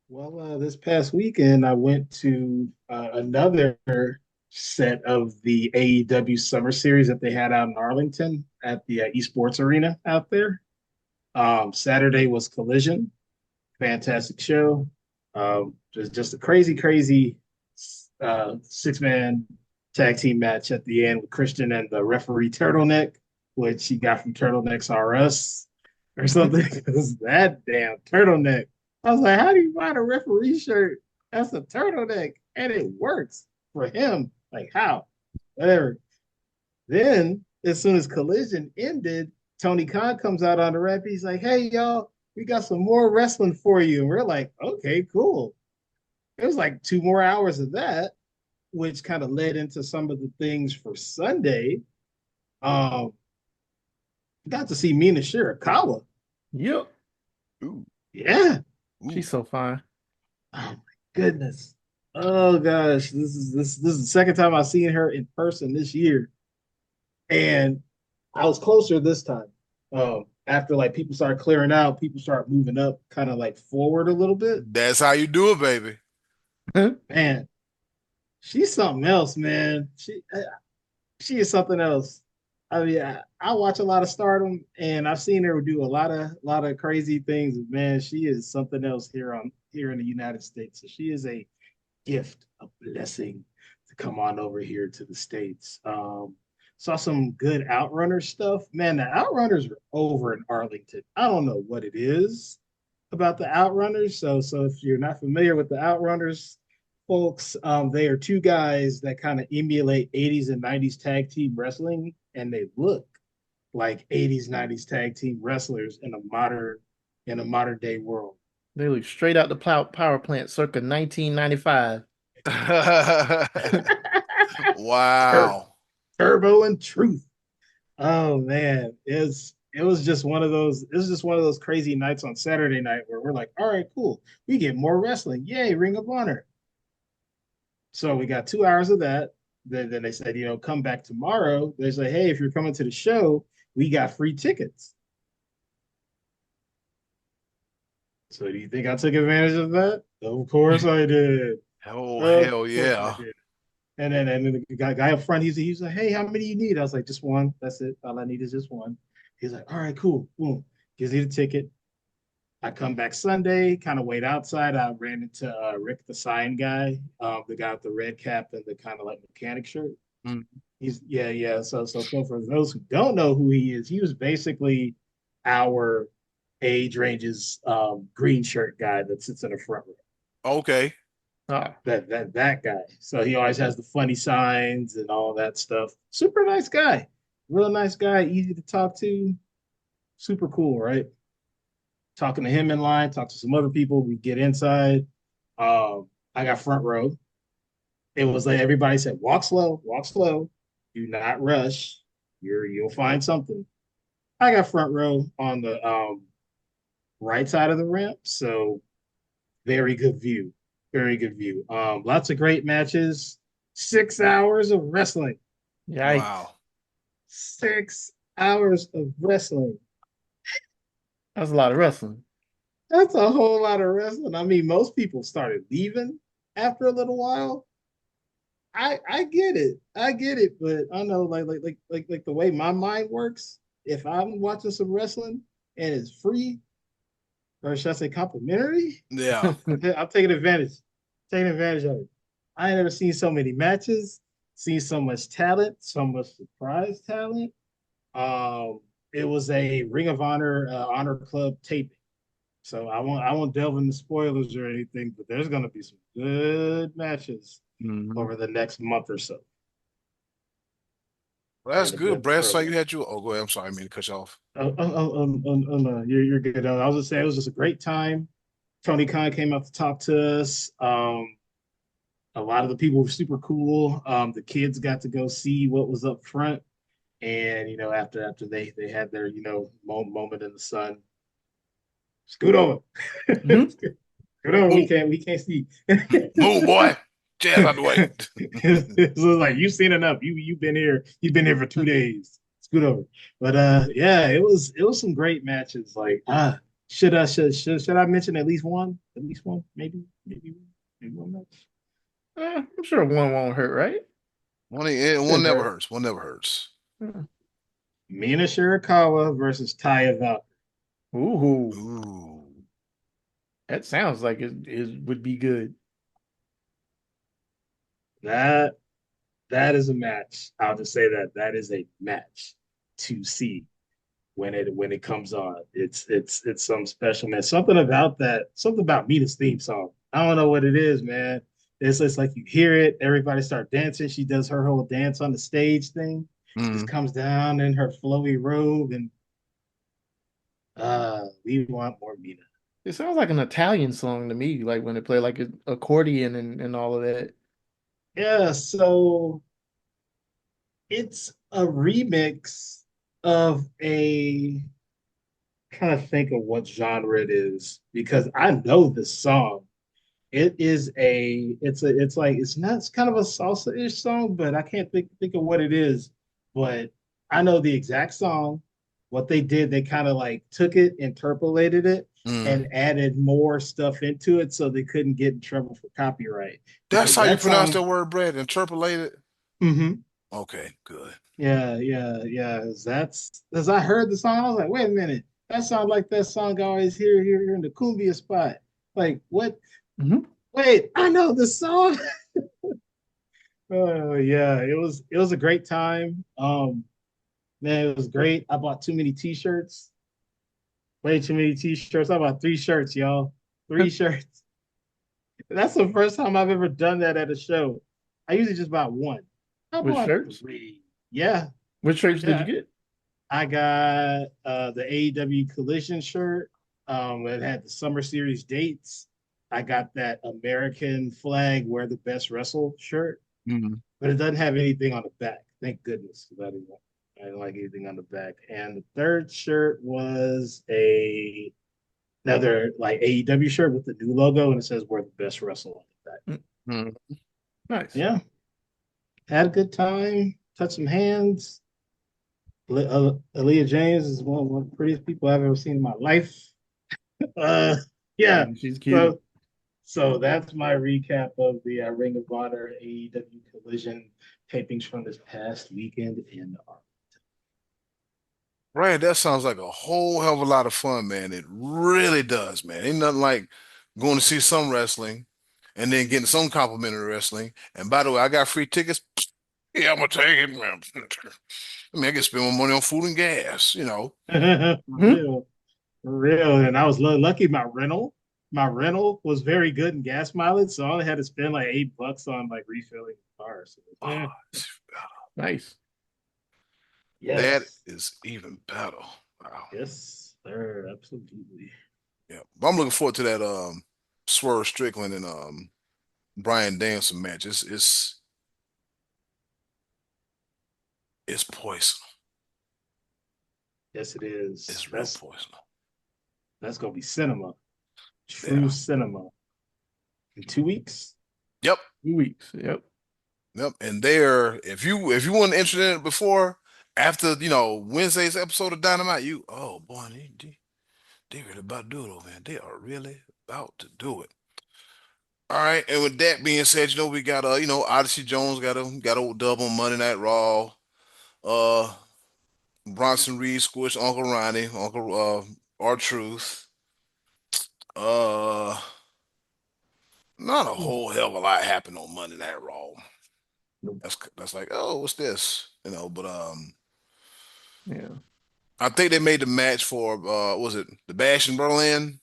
Well, this past weekend, I went to another set of the AEW Summer Series that they had out in Arlington at the Esports Arena out there. Saturday was Collision, fantastic show. Just a crazy, crazy 6-man tag team match at the end with Christian and the referee Turtleneck, which he got from Turtlenecks R Us or something. Because that damn turtleneck. I was like, how do you find a referee shirt? That's a turtleneck. And it works for him. Like, how? Whatever. Then, as soon as Collision ended, Tony Khan comes out on the rep. He's like, hey, y'all, we got some more wrestling for you. And we're like, okay, cool. It was like 2 more hours of that, which kind of led into some of the things for Sunday. Um, got to see Mina Shirakawa. Yep. Ooh, Yeah. ooh. She's so fine. Oh my goodness. Oh gosh. This is the second time I've seen her in person this year. And I was closer this time. After like people started clearing out, people started moving up kind of like forward a little bit. That's how you do it, baby. Man, she's something else, man. She is something else. I mean, I watch a lot of Stardom, and I've seen her do a lot of crazy things. Man, she is something else here in the United States. So she is a gift, a blessing to come on over here to the States. Saw some good Outrunner stuff. Man, the Outrunners are over in Arlington. I don't know what it is about the Outrunners. So if you're not familiar with the Outrunners, folks, they are two guys that kind of emulate 80s and 90s tag team wrestling, and they look like 80s, 90s tag team wrestlers in a modern day world. They look straight out the power plant circa 1995. Tur- Wow. Turbo and Truth. Oh man, it was just one of those. It was just one of those crazy nights on Saturday night where we're like, all right, cool, we get more wrestling. Yay, Ring of Honor. So we got 2 hours of that. Then they said, come back tomorrow. They say, hey, if you're coming to the show, we got free tickets. So do you think I took advantage of that? Of course I did. Oh, Of hell course I yeah. did. And then the guy up front, he's like, hey, how many you need? I was like, just one. That's it. All I need is just one. He's like, all right, cool. Boom. Gives me the ticket. I come back Sunday, kind of wait outside. I ran into Rick, the sign guy, the guy with the red cap and the kind of like mechanic shirt. Mm. He's yeah, yeah. So for those who don't know who he was basically our age range's green shirt guy that sits in the front row. Okay. Ah, That guy. So he always has the funny signs and all that stuff. Super nice guy, real nice guy, easy to talk to, super cool, right? Talking to him in line, talk to some other people. We get inside. I got front row. It was like everybody said, walk slow, do not rush. You'll find something. I got front row on the right side of the ramp, so very good view, very good view. Lots of great matches. 6 hours of wrestling. yikes. Wow. 6 hours of wrestling. That's a lot of wrestling. That's a whole lot of wrestling. I mean, most people started leaving after a little while. I get it. I get it, but I know like the way my mind works, if I'm watching some wrestling and it's free, or should I say complimentary, Yeah. I'm taking advantage. Taking advantage of it. I ain't never seen so many matches, seen so much talent, so much surprise talent. Um, it was a Ring of Honor Honor Club taping. So I won't delve into spoilers or anything, but there's gonna be some good matches Mhm. over the next month or so. Well, that's And a good, good Brad. So you program. had you. Oh, go ahead. I'm sorry. I mean to cut you off. No, you're good. I was just saying it was just a great time. Tony Khan came out to talk to us. A lot of the people were super cool. The kids got to go see what was up front, and after they had their moment in the sun. Scoot over, Mhm. scoot over. We Move, can't see. move, boy. Jazz out the way. It was like you've seen enough. You've been here. You've been here for 2 days. Scoot over. But yeah, it was some great matches. Like should I mention at least one? At least one, maybe one match. I'm sure one won't hurt, right? One Shouldn't never hurt. hurts. One never hurts. Hmm. Mina Shirakawa versus Taya Valkyrie. Ooh, Ooh. that sounds like it would be good. That that is a match. I'll just say that is a match to see when it comes on. It's some special man. Something about that. Something about Mina's theme song. I don't know what it is, man. It's just like you hear it, everybody start dancing. She does her whole dance on the stage thing. Just Mm. comes down in her flowy robe, and we want more Mina. It sounds like an Italian song to me, like when they play like an accordion and all of that. Yeah, so it's a remix of a kind of think of what genre it is because I know this song. It's kind of a salsa-ish song, but I can't think of what it is. But I know the exact song. What they did, they kind of like took it, interpolated it, Mm. and added more stuff into it so they couldn't get in trouble for copyright. That's Because how you that pronounce that song, word, Brad. Interpolated. mhm, Okay, good. yeah, yeah, yeah. That's as I heard the song, I was like, wait a minute, that sounds like that song I always hear here in the cumbia spot. Like, what? Mhm. Wait, I know the song. Oh yeah, it was a great time. Man, it was great. I bought too many t-shirts, way too many t-shirts. I bought 3 shirts, y'all. 3 shirts. That's the first time I've ever done that at a show. I usually just buy one. I Which bought shirts? three. Yeah, Which shirts did you yeah. get? I got the AEW Collision shirt. It had the Summer Series dates. I got that American flag wear the best wrestle shirt, Mm. but it doesn't have anything on the back. Thank goodness. I didn't like anything on the back. And the third shirt was another like AEW shirt with the new logo, and it says "We're the best wrestle" on the back. Mm, Mm. nice. Yeah, had a good time. Touched some hands. Aaliyah James is one of the prettiest people I've ever seen in my life. Yeah. Yeah, she's cute. So that's my recap of the Ring of Honor AEW Collision tapings from this past weekend in Right, that sounds like a whole hell of a lot of fun, man. It really does, man. Ain't nothing like going to see some wrestling and then getting some complimentary wrestling. And by the way, I got free tickets. Yeah, I'm gonna take it, man. I mean, I can spend more money on food and gas, you know. For Hmm. real, for real. And I was lucky. My rental was very good in gas mileage, so I only had to spend like $8 on like refilling the car. So Oh, Nice. that yes, is even better. Wow. yes, sir, absolutely. Yeah. But I'm looking forward to that Swerve Strickland and Brian Danielson match. It's poison. Yes, it is. It's real poison. That's gonna be cinema, Yeah. true cinema in 2 weeks. Yep. 2 weeks. Yep. Yep. And there, if you weren't interested in it before, after Wednesday's episode of Dynamite, oh boy, they really about to do it, oh man. They are really about to do it. All right, and with that being said, we got Odyssey Jones got a dub on Monday Night Raw. Uh Bronson Reed squished Uncle Ronnie, Uncle R-Truth. Uh Not a whole hell of a lot happened on Monday Night Raw. Nope. That's like, oh, what's this? But Yeah. I think they made the match for was it the Bash in Berlin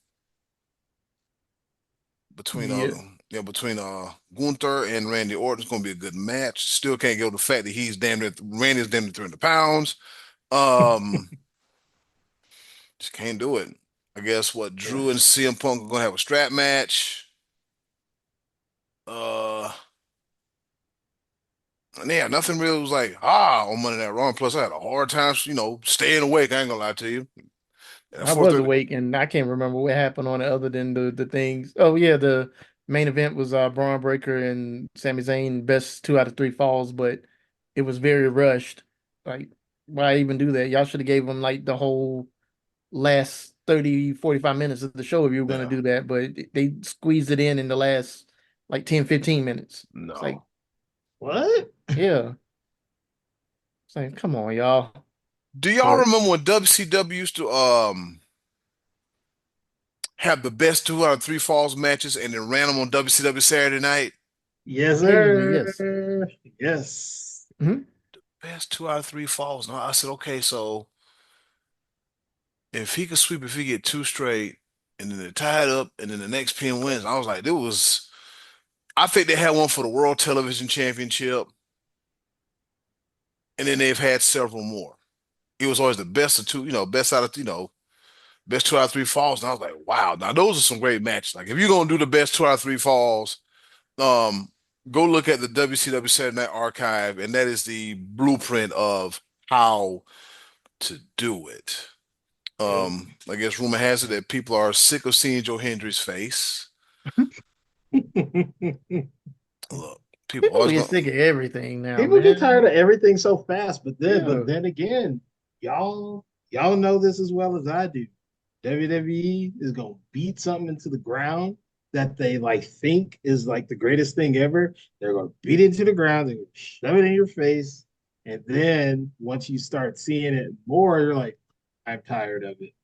between Yeah. between Gunther and Randy Orton. It's gonna be a good match. Still can't get over the fact that Randy's damn near 300 pounds. Um just can't do it. I guess what Yeah. Drew and CM Punk are gonna have a strap match. Uh and yeah, nothing really was like on Monday Night Raw. And plus I had a hard time, staying awake. I ain't gonna lie to you. At I was 4:30. awake and I can't remember what happened on it other than the things. Oh yeah, the main event was Braun Breaker and Sami Zayn best 2 out of 3 falls, but it was very rushed. Like, why even do that? Y'all should have gave them like the whole last 30, 45 minutes of the show if you were going to Yeah, do that, but they squeezed it in the last like 10, 15 minutes. It's like, no. What? yeah. It's like, come on, y'all. Do y'all But remember when WCW used to have the best 2 out of 3 falls matches and then ran them on WCW Saturday night? Yes, occasionally, yes. sir. Yes. Hmm. Best 2 out of 3 falls. No, I said, okay, so if he could sweep, if he get two straight, and then they tie it up, and then the next pin wins. I was like, it was. I think they had one for the World Television Championship, and then they've had several more. It was always the best of two, best out of best 2 out of 3 falls. And I was like, wow, now those are some great matches. Like if you're gonna do the best 2 out of 3 falls, um, go look at the WCW Saturday Night Archive, and that is the blueprint of how to do it. Yep. I guess rumor has it that people are sick of seeing Joe Hendry's face. Look, people People always get gonna, sick of everything now, People get tired man. of everything so fast, but then but Yeah. then again, y'all know this as well as I do. WWE is gonna beat something into the ground that they like think is like the greatest thing ever. They're gonna beat it into the ground, they're gonna shove it in your face, and then once you start seeing it more, you're like, I'm tired of it.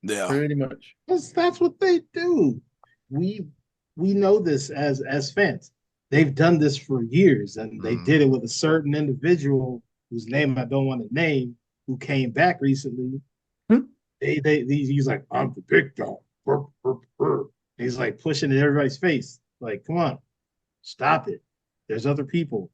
yeah, Pretty much. That's what they do. We we know this as fans. They've done this for years, and they mm, did it with a certain individual whose name I don't want to name, who came back recently. Hmm. He's like, I'm the big dog. Burr, burr, burr. He's like pushing in everybody's face. Like, come on, stop it. There's other people.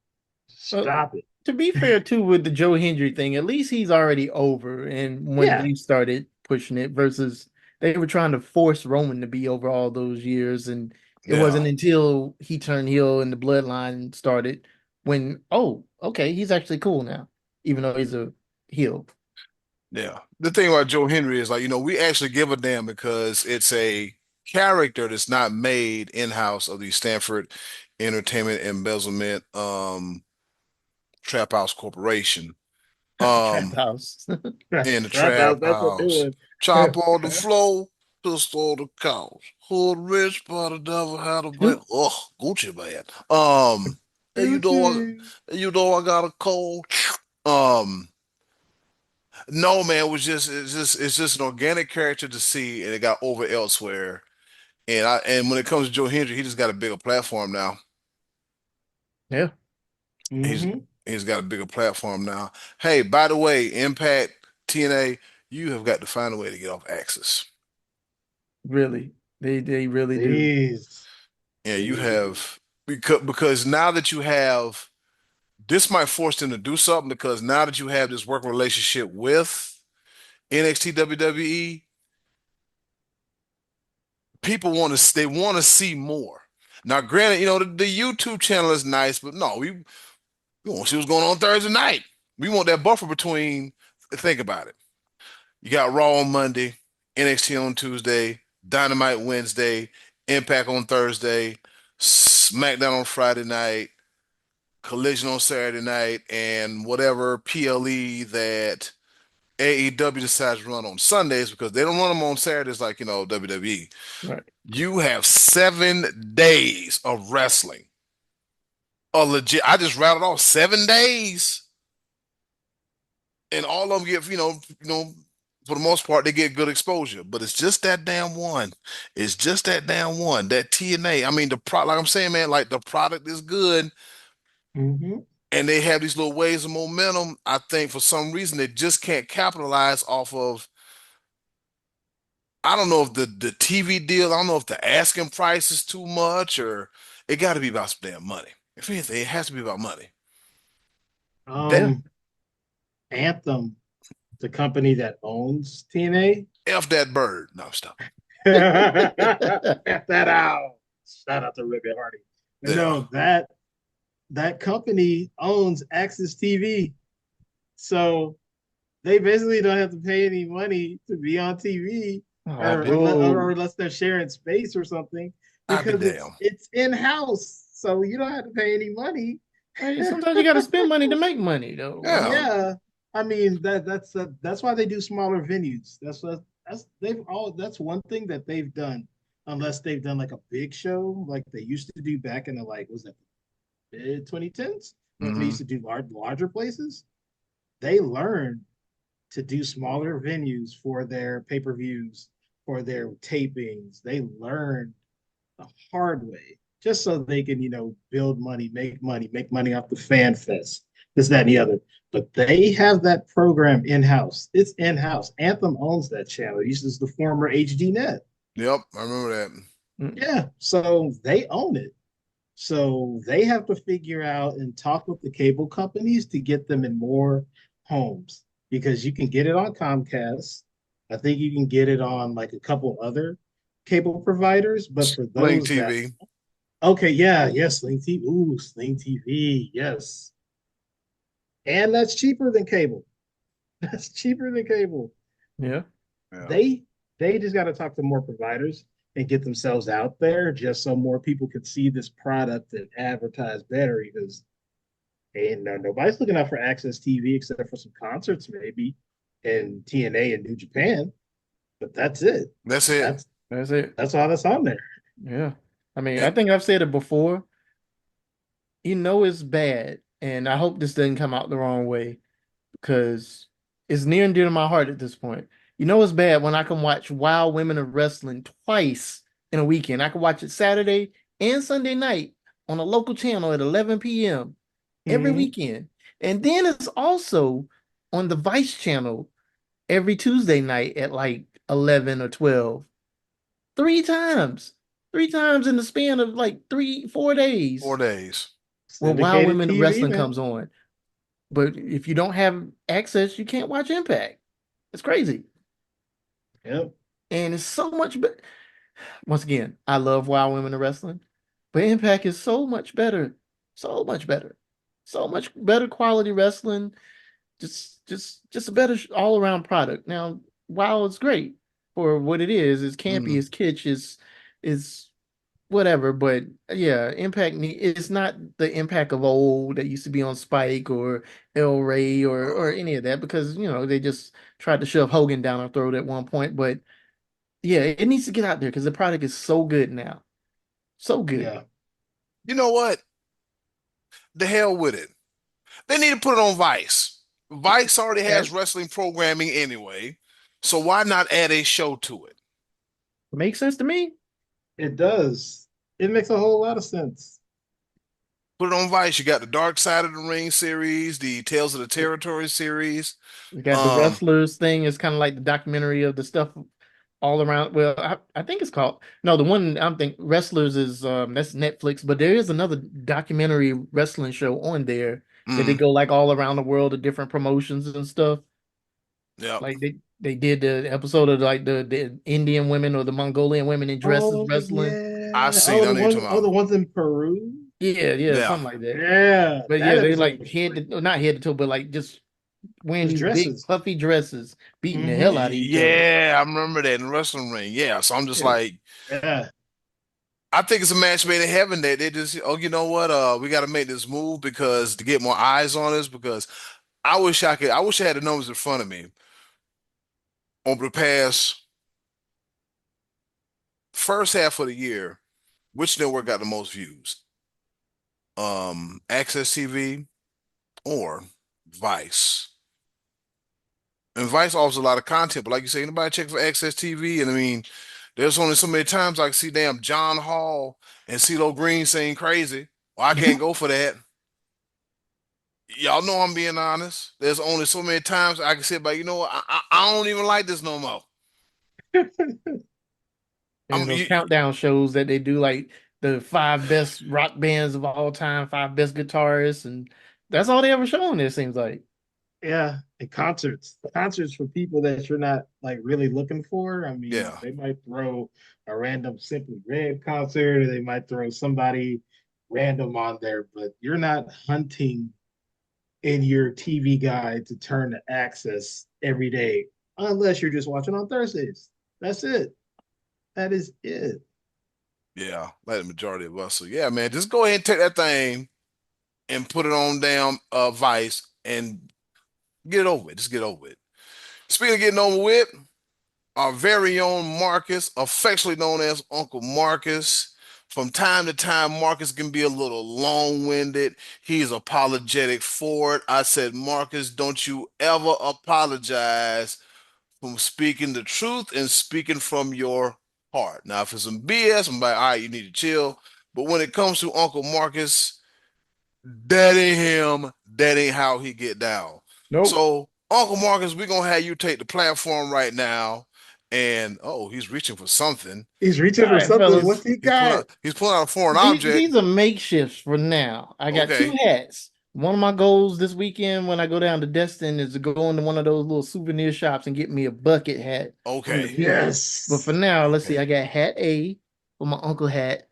Well, Stop it. to be fair too with the Joe Hendry thing, at least he's already over and when Yeah, they started pushing it versus they were trying to force Roman to be over all those years and it yeah, wasn't until he turned heel and the bloodline started when okay, he's actually cool now, even though he's a heel. yeah. The thing about Joe Henry is like, we actually give a damn because it's a character that's not made in-house of the Stanford Entertainment Embezzlement Trap House Corporation. Trap Um house. in the trap out. Trap That's what House. doing. Chop on the floor. pistol the cows. Hood rich, but I never had a band. Yep. Oh, Gucci man. And Gucci. I got a cold. Um, no man, it's just an organic character to see, and it got over elsewhere. And when it comes to Joe Hendry, he just got a bigger platform now. Yeah, He's Hmm. he's got a bigger platform now. Hey, by the way, Impact, TNA, you have got to find a way to get off Axis. really. They really do. Please, Yeah, you please. have because now that you have this might force them to do something because now that you have this working relationship with NXT WWE, people want to see more. Now, granted, the YouTube channel is nice, but no, we want to see what's going on Thursday night. We want that buffer between. Think about it. You got Raw on Monday, NXT on Tuesday, Dynamite Wednesday, Impact on Thursday, SmackDown on Friday night, Collision on Saturday night, and whatever PLE that AEW decides to run on Sundays because they don't run them on Saturdays like, WWE. Right. You have 7 days of wrestling. I just rattled off 7 days, and all of them get, for the most part, they get good exposure. But it's just that damn one. It's just that damn one. That TNA. I mean, like I'm saying, man, like the product is good, Hmm. and they have these little waves of momentum. I think for some reason they just can't capitalize off of. I don't know if the TV deal. I don't know if the asking price is too much, or it got to be about some damn money. If anything, it has to be about money. That Yeah. Um, Anthem, the company that owns TNA. F that bird. No, stop. F that out. Shout out to Rick Hardy. But Yeah. no, that company owns Access TV. So they basically don't have to pay any money to be on TV, Oh, I or bet. unless they're sharing space or something, I'd be because it's damn. it's in house. So you don't have to pay any money. Hey, sometimes you got to spend money to make money, though. I Yeah. mean, Yeah, I mean that's why they do smaller venues. That's one thing that they've done, unless they've done like a big show like they used to do back in the like was that mid 2010s when they Hmm. used to do larger places. They learned to do smaller venues for their pay-per-views, for their tapings. They learned the hard way just so they can, build money, make money off the fan fest, this, that, and the other. But they have that program in house. It's in house. Anthem owns that channel. It uses the former HD Net. Yep. I remember that. mm, Yeah. So they own it. So they have to figure out and talk with the cable companies to get them in more homes because you can get it on Comcast. I think you can get it on like a couple other cable providers, but for Bling those that TV. okay, yeah, yes, Sling TV. Ooh, Sling TV, yes. And that's cheaper than cable. That's cheaper than cable. yeah. Yeah. They they just got to talk to more providers and get themselves out there just so more people can see this product and advertise better because and nobody's looking out for Access TV except for some concerts maybe and TNA and New Japan, but that's it. That's it. That's That's it. that's all that's on there. Yeah. I mean, And I think I've said it before. You know it's bad, and I hope this doesn't come out the wrong way because it's near and dear to my heart at this point. You know it's bad when I can watch Wild Women of Wrestling twice in a weekend. I can watch it Saturday and Sunday night on a local channel at 11 p.m. every Mm-hmm. weekend. And then it's also on the Vice channel every Tuesday night at like 11 or 12. Three times. Three times in the span of like 4 days. 4 days. Well, Wild Syndicated Women of TV, Wrestling man. comes on. But if you don't have access, you can't watch Impact. It's crazy. Yep. And it's so much better. Once again, I love Wild Women of Wrestling, but Impact is so much better. So much better. So much better quality wrestling. Just a better all around product. Now, WoW is great for what it is. It's campy, Mm. it's kitsch, is whatever. But yeah, it's not the Impact of old that used to be on Spike or El Rey or Uh, any of that because they just tried to shove Hogan down our throat at one point. But Yeah, it needs to get out there because the product is so good now. So good. Yeah. You know what? The hell with it. They need to put it on Vice. Vice already has Yes. wrestling programming anyway, so why not add a show to it? Makes sense to me. It does. It makes a whole lot of sense. Put it on Vice. You got the Dark Side of the Ring series, the Tales of the Territory series. We got the Um, wrestlers thing. It's kind of like the documentary of the stuff all around. Well, I think it's called no, the one I'm thinking wrestlers is that's Netflix, but there is another documentary wrestling show on there that they mm, go like all around the world to different promotions and stuff. yep. Like they did the episode of like the Indian women or the Mongolian women in dresses Oh wrestling. I yeah. see. I know you're talking Oh, about. the ones in Peru. Yeah, yeah, Yeah. something like that. Yeah, But that yeah, they episode like was head great. to not head to toe, but like just wearing Just these big dresses. puffy dresses, beating the hell Mm-hmm. out of each other. Yeah, I remember that in the wrestling ring. Yeah, so I'm just Yeah. like, Yeah. I think it's a match made in heaven that they just, oh, you know what? We got to make this move because to get more eyes on us. Because I wish I had the numbers in front of me over the past first half of the year. Which network got the most views? Access TV or Vice? And Vice offers a lot of content, but like you say, anybody check for Access TV? And I mean, there's only so many times I can see damn John Hall and CeeLo Green saying crazy. Well, I can't go for that. Y'all know I'm being honest. There's only so many times I can sit back. You know what? I don't even like this no more. And those You, countdown shows that they do, like the five best rock bands of all time, five best guitarists, and that's all they ever show on there, seems like. Yeah. And concerts. Concerts for people that you're not like really looking for. I mean, yeah, they might throw a random Simply Red concert, or they might throw somebody random on there, but you're not hunting in your TV guide to turn to access every day, unless you're just watching on Thursdays. That's it. That is it. yeah, like the majority of us. So yeah, man, just go ahead and take that thing and put it on damn Vice and get it over with. Just get over it. Speaking of getting over with, our very own Marcus, affectionately known as Uncle Marcus. From time to time, Marcus can be a little long-winded. He's apologetic for it. I said, Marcus, don't you ever apologize from speaking the truth and speaking from your heart. Now, if it's some BS, I'm like, all right, you need to chill. But when it comes to Uncle Marcus, that ain't him. That ain't how he get down. Nope. So, Uncle Marcus, we're gonna have you take the platform right now. And oh, he's reaching for something. He's reaching All for right, something. fellas. What's he got? He's pulling out a foreign object. These are makeshifts for now. I got two Okay. hats. One of my goals this weekend when I go down to Destin is to go into one of those little souvenir shops and get me a bucket hat from the Okay. people. But for Yes. now, let's see. Okay. I got hat A for my uncle hat,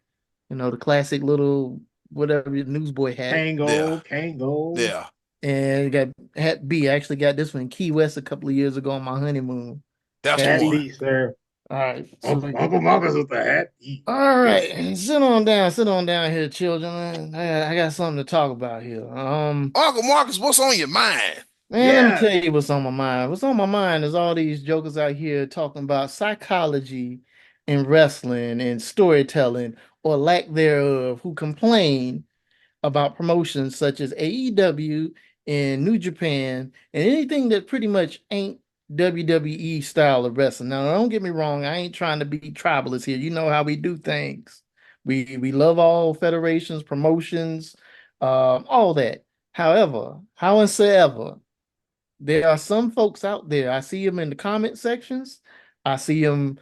the classic little whatever newsboy hat. Yeah. Kango, Kango. Yeah. And I got hat B. I actually got this one in Key West a couple of years ago on my honeymoon. That's the Hat Hat one. B. B, sir. All right. So Uncle Marcus with the hat B. all Yes. right, sit on down here, children. I got something to talk about here. Uncle Marcus, what's on your mind? Man, let me Yeah. tell you what's on my mind. What's on my mind is all these jokers out here talking about psychology and wrestling and storytelling or lack thereof, who complain about promotions such as AEW and New Japan and anything that pretty much ain't WWE style of wrestling. Now, don't get me wrong, I ain't trying to be tribalist here. You know how we do things. We love all federations, promotions, all that. However, howsoever, there are some folks out there. I see them in the comment sections. I see them.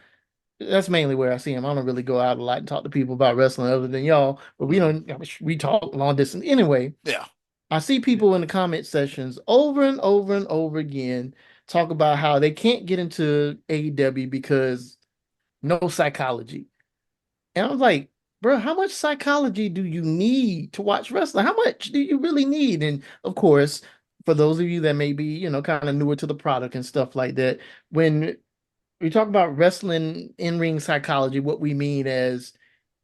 That's mainly where I see them. I don't really go out a lot and talk to people about wrestling other than y'all. But we Mm, don't. We talk long distance anyway. yeah. I see people in the comment sections over and over and over again talk about how they can't get into AEW because no psychology. And I was like, bro, how much psychology do you need to watch wrestling? How much do you really need? And of course, for those of you that may be, kind of newer to the product and stuff like that, when we talk about wrestling in-ring psychology, what we mean is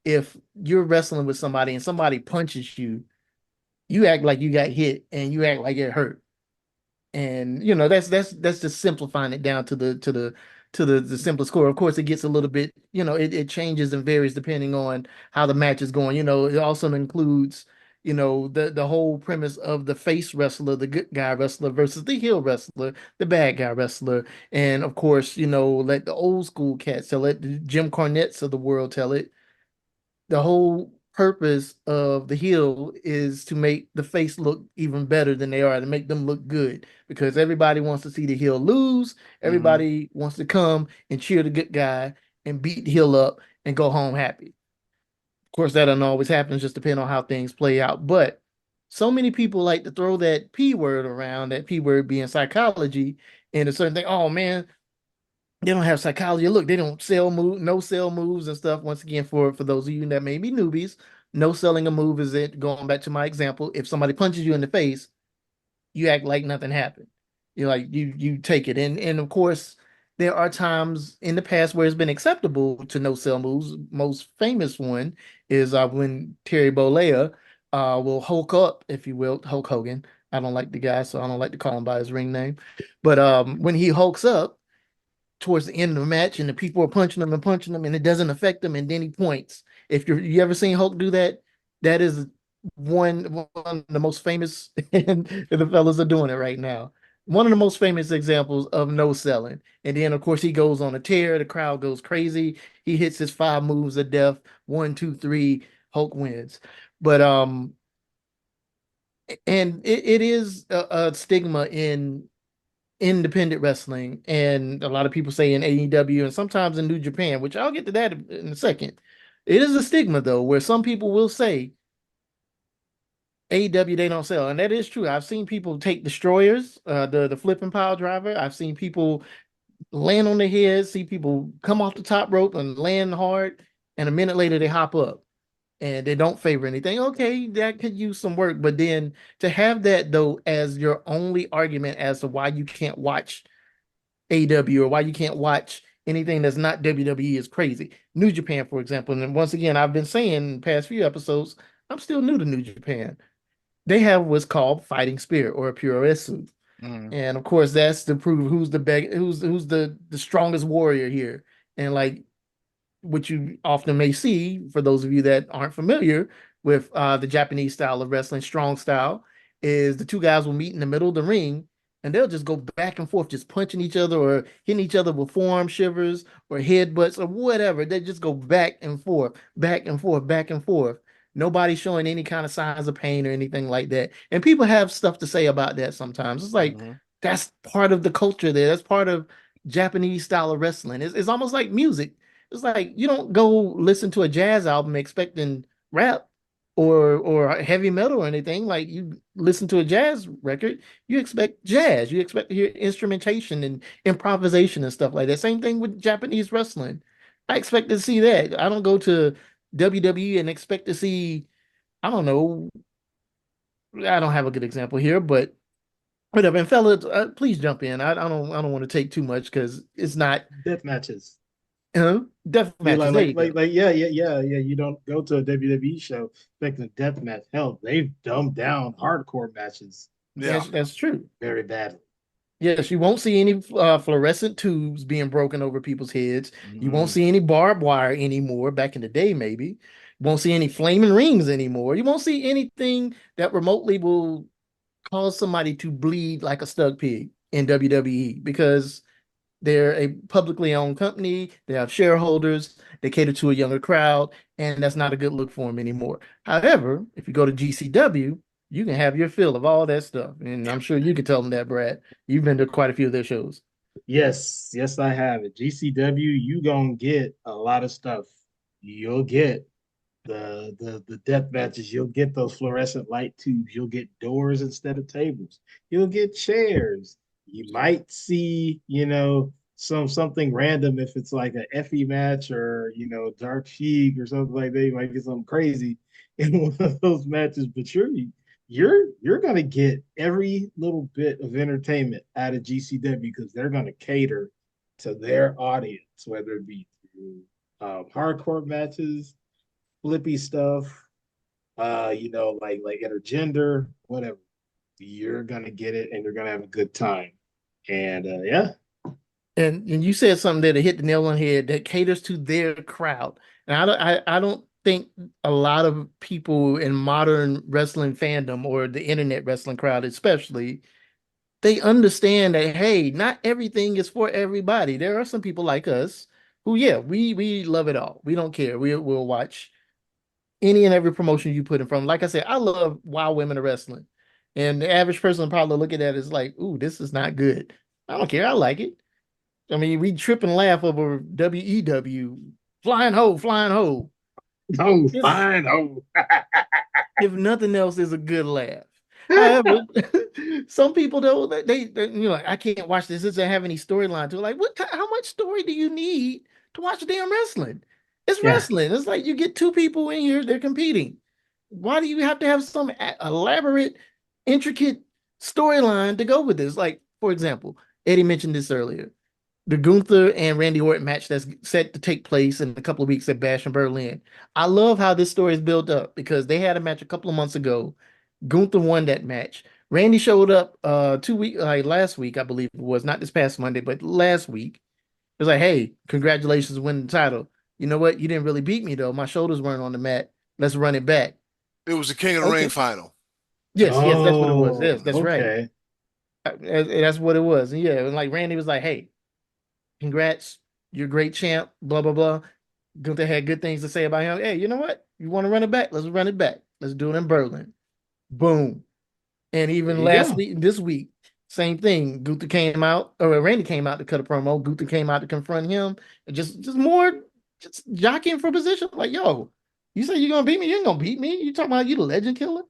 if you're wrestling with somebody and somebody punches you, you act like you got hit and you act like it hurt. And that's just simplifying it down to to the simplest core. Of course, it gets a little bit, it changes and varies depending on how the match is going. It also includes, the whole premise of the face wrestler, the good guy wrestler versus the heel wrestler, the bad guy wrestler. And of course, let the old school cats tell it, the Jim Cornettes of the world tell it. The whole purpose of the heel is to make the face look even better than they are, to make them look good, because everybody wants to see the heel lose. Hmm. Everybody wants to come and cheer the good guy and beat the heel up and go home happy. Of course, that doesn't always happen, just depending on how things play out. But so many people like to throw that P word around, that P word being psychology, and a certain thing. Oh man, they don't have psychology. Look, they don't sell move, no sell moves and stuff. Once again, for those of you that may be newbies, no selling a move is it. Going back to my example, if somebody punches you in the face, you act like nothing happened. You like you take it, and of course, there are times in the past where it's been acceptable to no sell moves. Most famous one is when Terry Bollea will Hulk up, if you will, Hulk Hogan. I don't like the guy, so I don't like to call him by his ring name. But when he hulks up towards the end of the match and the people are punching him and it doesn't affect them and then he points. If you ever seen Hulk do that, that is one of the most famous and the fellas are doing it right now. One of the most famous examples of no selling. And then of course he goes on a tear, the crowd goes crazy. He hits his five moves of death. One, two, three, Hulk wins. But and it is a stigma in independent wrestling, and a lot of people say in AEW and sometimes in New Japan, which I'll get to that in a second. It is a stigma though, where some people will say AEW they don't sell, and that is true. I've seen people take destroyers, the flipping pile driver. I've seen people land on their heads, see people come off the top rope and land hard, and a minute later they hop up and they don't favor anything. Okay, that could use some work, but then to have that though as your only argument as to why you can't watch AW or why you can't watch anything that's not WWE is crazy. New Japan, for example, and once again, I've been saying in the past few episodes, I'm still new to New Japan. They have what's called fighting spirit or a puroresu. Hmm. And of course, that's to prove who's who's the strongest warrior here. And like what you often may see for those of you that aren't familiar with the Japanese style of wrestling, strong style, is the two guys will meet in the middle of the ring and they'll just go back and forth, just punching each other or hitting each other with forearm shivers or headbutts or whatever. They just go back and forth, back and forth, back and forth. Nobody showing any kind of signs of pain or anything like that. And people have stuff to say about that sometimes. It's like Hmm. that's part of the culture there. That's part of Japanese style of wrestling. It's almost like music. It's like you don't go listen to a jazz album expecting rap or heavy metal or anything. Like you listen to a jazz record, you expect jazz. You expect to hear instrumentation and improvisation and stuff like that. Same thing with Japanese wrestling. I expect to see that. I don't go to WWE and expect to see, I don't know, I don't have a good example here, but whatever. And fellas, please jump in. I don't want to take too much because it's not Death matches. death You matches. There you go. yeah, yeah. You don't go to a WWE show expecting a death match. Hell, they've dumbed down hardcore matches Yeah. That's true. very badly. Yes, you won't see any fluorescent tubes being broken over people's heads. You won't Hmm. see any barbed wire anymore. Back in the day, maybe. You won't see any flaming rings anymore. You won't see anything that remotely will cause somebody to bleed like a stuck pig in WWE because they're a publicly owned company. They have shareholders. They cater to a younger crowd, and that's not a good look for them anymore. However, if you go to GCW, you can have your fill of all that stuff, and I'm sure you can tell them that, Brad. You've been to quite a few of their shows. Yes, yes, I have it. GCW, you gonna get a lot of stuff. You'll get the death matches. You'll get those fluorescent light tubes. You'll get doors instead of tables. You'll get chairs. You might see, something random if it's like a Effie match or Dark Sheik or something like that. You might get something crazy in one of those matches, but you're gonna get every little bit of entertainment out of GCW because they're gonna cater to their audience, whether it be through hardcore matches, flippy stuff, like intergender, whatever. You're gonna get it and you're gonna have a good time. And yeah, And you said something there that hit the nail on the head that caters to their crowd. And I don't think a lot of people in modern wrestling fandom or the internet wrestling crowd especially, they understand that hey, not everything is for everybody. There are some people like us who, yeah, we love it all. We don't care. We'll watch any and every promotion you put in front. Like I said, I love Wild Women of Wrestling. And the average person probably look at that as like, ooh, this is not good. I don't care. I like it. I mean, we trip and laugh over WEW, flying ho, flying ho. Oh, If fine. Oh, if nothing else is a good laugh. However, some people though you know I can't watch this. It doesn't have any storyline to it. Like, what? How much story do you need to watch damn wrestling? It's yeah. wrestling. It's like you get two people in here, they're competing. Why do you have to have some elaborate, intricate storyline to go with this? Like, for example, Eddie mentioned this earlier, the Gunther and Randy Orton match that's set to take place in a couple of weeks at Bash in Berlin. I love how this story is built up because they had a match a couple of months ago. Gunther won that match. Randy showed up 2 week like last week, I believe it was, not this past Monday, but last week. It was like, hey, congratulations on winning the title. You know what? You didn't really beat me though. My shoulders weren't on the mat. Let's run it back. It was the King of the Ring Okay. final. Yes, that's what it was. Yes, Oh, that's right. okay. That's what it was. And yeah, and like Randy was like, hey, congrats, you're a great champ, blah, blah, blah. Gunther had good things to say about him. Hey, you know what? You want to run it back? Let's run it back. Let's do it in Berlin. Boom. And There even you last go. week, this week, same thing. Gunther came out, or Randy came out to cut a promo. Gunther came out to confront him. And just more, just jockeying for position. Like, yo, you say you're gonna beat me? You ain't gonna beat me. You talking about you the legend killer?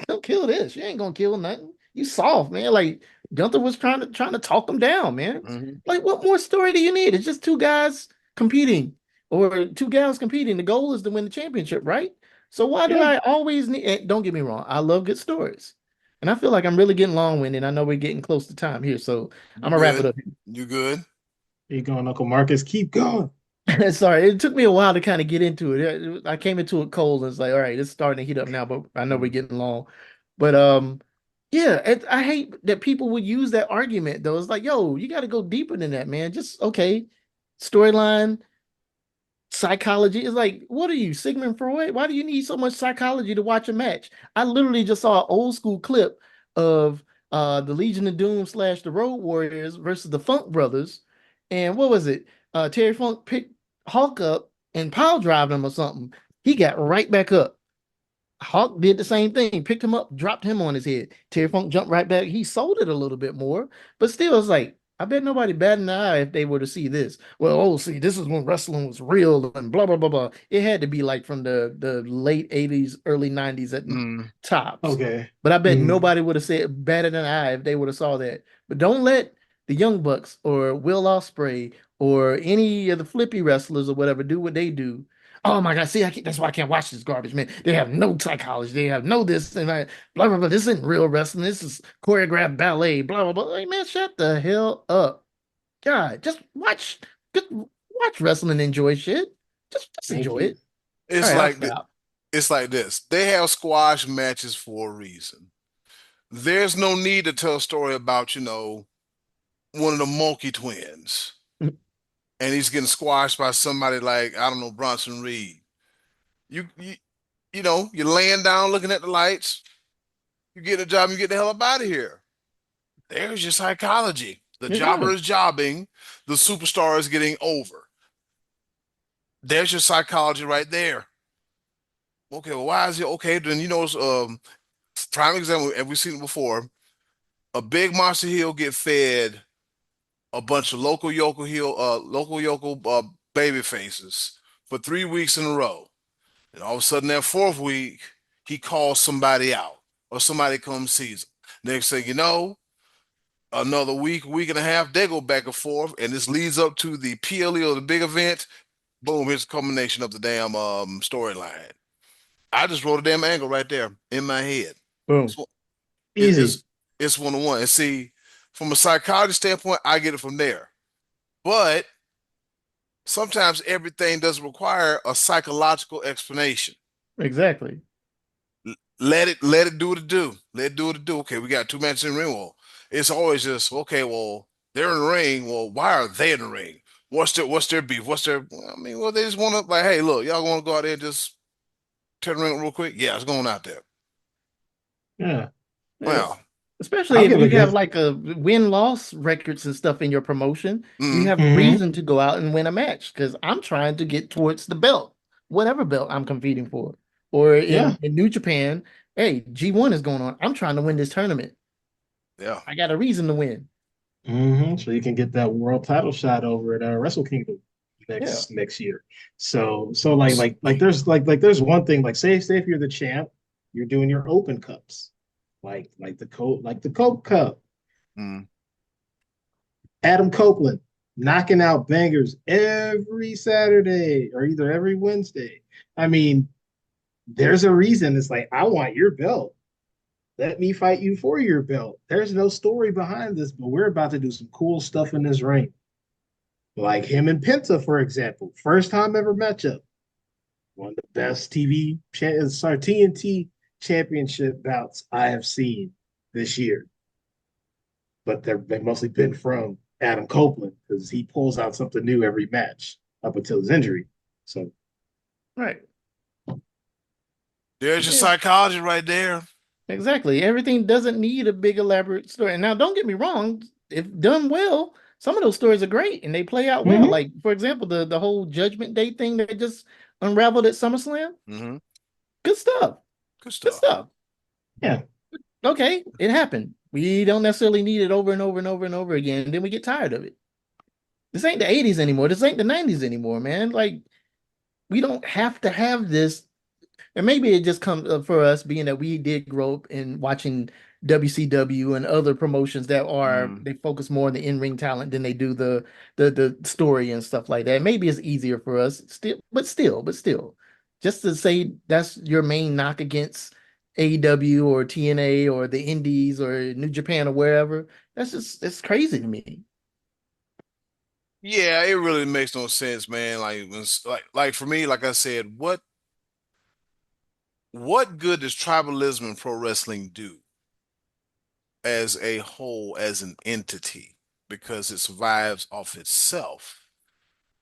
Don't kill this. You ain't gonna kill nothing. You soft, man. Like Gunther was trying to talk him down, man. Hmm. Like, what more story do you need? It's just two guys competing, or two gals competing. The goal is to win the championship, right? So why do Yeah. I always need? Don't get me wrong, I love good stories. And I feel like I'm really getting long-winded. I know we're getting close to time here, so You I'm gonna wrap it good? up. You good? There you going, Uncle Marcus. Keep going. Sorry, it took me a while to kind of get into it. I came into it cold and it's like, all right, it's starting to heat up now, but I know we're Mm. getting long. But yeah, I hate that people would use that argument though. It's like, yo, you got to go deeper than that, man. Just okay, storyline, psychology is like, what are you, Sigmund Freud? Why do you need so much psychology to watch a match? I literally just saw an old school clip of the Legion of Doom slash the Road Warriors versus the Funk Brothers. And what was it? Terry Funk picked Hulk up and pile drived him or something. He got right back up. Hawk did the same thing, picked him up, dropped him on his head. Terry Funk jumped right back. He sold it a little bit more, but still, it's like, I bet nobody bat an eye if they were to see this. Well, oh, see, this is when wrestling was real and blah, blah, blah, blah. It had to be like from the late 80s, early 90s at Mm. tops. Okay. But I bet Mm. nobody would have said batted an eye if they would have saw that. But don't let the Young Bucks or Will Ospreay or any of the flippy wrestlers or whatever do what they do. Oh my God! See, that's why I can't watch this garbage, man. They have no psychology. They have no this and that. Blah blah blah. This isn't real wrestling. This is choreographed ballet. Blah blah blah. Like, man, shut the hell up. God, just watch wrestling and enjoy shit. Just Thank enjoy you. it. All It's right, I'll like stop. it's like this. They have squash matches for a reason. There's no need to tell a story about, one of the Mulkey twins and he's getting squashed by somebody like, I don't know, Bronson Reed. You you're laying down looking at the lights, you get a job, you get the hell up out of here. There's your psychology. The You jobber go. is jobbing, the superstar is getting over. There's your psychology right there. Okay, well, why is it okay? Then prime example, and we've seen it before. A big monster heel get fed a bunch of local yokel baby faces for 3 weeks in a row. And all of a sudden, that fourth week, he calls somebody out, or somebody comes sees him. Next thing you know, another week and a half, they go back and forth, and this leads up to the PLE or the big event. Boom! Here's a culmination of the damn storyline. I just wrote a damn angle right there in my head. Boom. So it, Easy. it's 1-on-1. And see, from a psychology standpoint, I get it from there. But sometimes everything doesn't require a psychological explanation. Exactly. Let it do what it do. Let it do what it do. Okay, we got two matches in the ring. Well, it's always just okay. Well, They're in the ring. Well, why are they in the ring? What's their beef? I mean, well, they just want to like, hey, look, y'all want to go out there and just turn the ring real quick? Yeah, it's going out there. Yeah. Yes. Well, Especially I'll if give a you have good. like a win-loss records and stuff in your promotion, you mm, have Hmm. reason to go out and win a match because I'm trying to get towards the belt, whatever belt I'm competing for. Or Yeah. in New Japan, hey, G1 is going on. I'm trying to win this tournament. yeah. I got a reason to win. So you can get that world title shot over at Wrestle Kingdom Yeah. next year. So like there's one thing like say if you're the champ, you're doing your open cups, like the Coke Cup. Mm. Adam Copeland knocking out bangers every Saturday or either every Wednesday. I mean, there's a reason. It's like I want your belt. Let me fight you for your belt. There's no story behind this, but we're about to do some cool stuff in this ring. Like him and Penta, for example. First time ever matchup. One of the best TNT championship bouts I have seen this year. But they've mostly been from Adam Copeland because he pulls out something new every match up until his injury. So Right. There's your Yeah. psychology right there. Exactly. Everything doesn't need a big elaborate story. And now, don't get me wrong, if done well, some of those stories are great and they play out well. mm-hmm. Like, for example, the whole Judgment Day thing that just unraveled at SummerSlam. Hmm. Good stuff. Good Good stuff. stuff. Yeah. Okay, it happened. We don't necessarily need it over and over and over and over again. And then we get tired of it. This ain't the 80s anymore. This ain't the 90s anymore, man. Like, we don't have to have this. And maybe it just comes for us being that we did grow up in watching WCW and other promotions that are Mm. they focus more on the in-ring talent than they do the story and stuff like that. Maybe it's easier for us still. Just to say that's your main knock against AEW or TNA or the Indies or New Japan or wherever. It's crazy to me. Yeah, it really makes no sense, man. Like for me, like I said, what good does tribalism in pro wrestling do as a whole, as an entity? Because it survives off itself.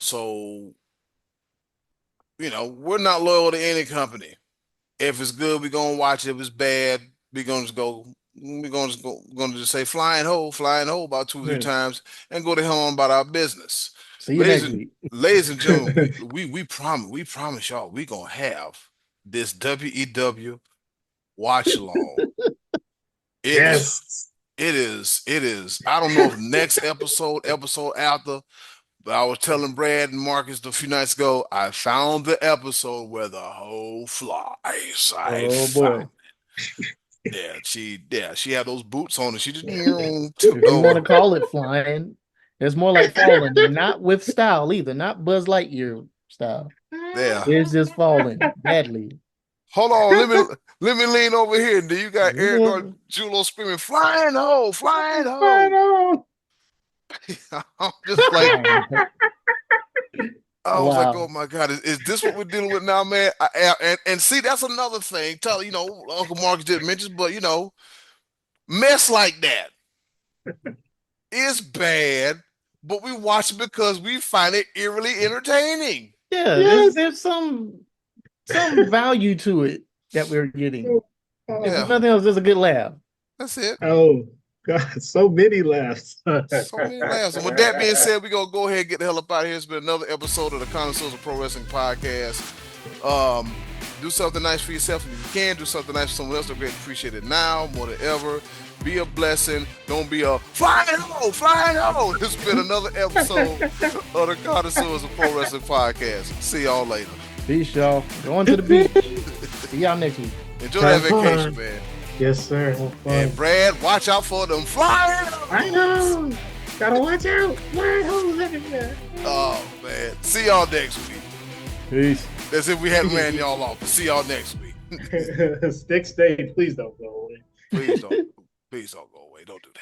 So, we're not loyal to any company. If it's good, we're gonna watch it. If it's bad, we're gonna just say flying hole about two or three Yeah. times and go the hell on about our business. See you Ladies next and week. ladies and gentlemen, we promise y'all we gonna have this WEW watch along. It Yes. it is. I don't know if next episode after, but I was telling Brad and Marcus a few nights ago, I found the episode where the whole flies. I Oh boy. found. Yeah, she had those boots on and she just If you want to tiptoed. call it flying, it's more like falling, and not with style either, not Buzz Lightyear style. Yeah. It's just falling badly. Hold on, let me lean over here. And then you got Eric or Yeah. Julo screaming, flying ho, flying Right ho. on. I'm just like, I was like, oh Wow. my God, is this what we're dealing with now, man? And see, that's another thing. Uncle Marcus didn't mention, but mess like that is bad, but we watch it because we find it eerily entertaining. Yeah, Yes. there's some value to it that we're getting. If Oh, Yeah, nothing else, there's a good laugh. that's it. oh, God, so many laughs. So many laughs. And with that being said, we're gonna go ahead and get the hell up out of here. It's been another episode of the Connoisseurs of Pro Wrestling Podcast. Um, do something nice for yourself if you can. Do something nice for someone else. They're great appreciate it now more than ever. Be a blessing. Don't be a flying ho, flying ho. This has been another episode of the Connoisseurs of Pro Wrestling Podcast. See y'all later. Peace, y'all. Going to the beach. See y'all next week. Enjoy that Have vacation, fun. man. Yes, sir. Have And fun. Brad, watch out for them flying I hoes. know. Gotta watch out. Flying holes everywhere. Oh man. See y'all next week. Peace. As if we hadn't ran y'all off. See y'all next week. Stick stay. Please don't go away. Please don't. Please don't go away. Don't do that.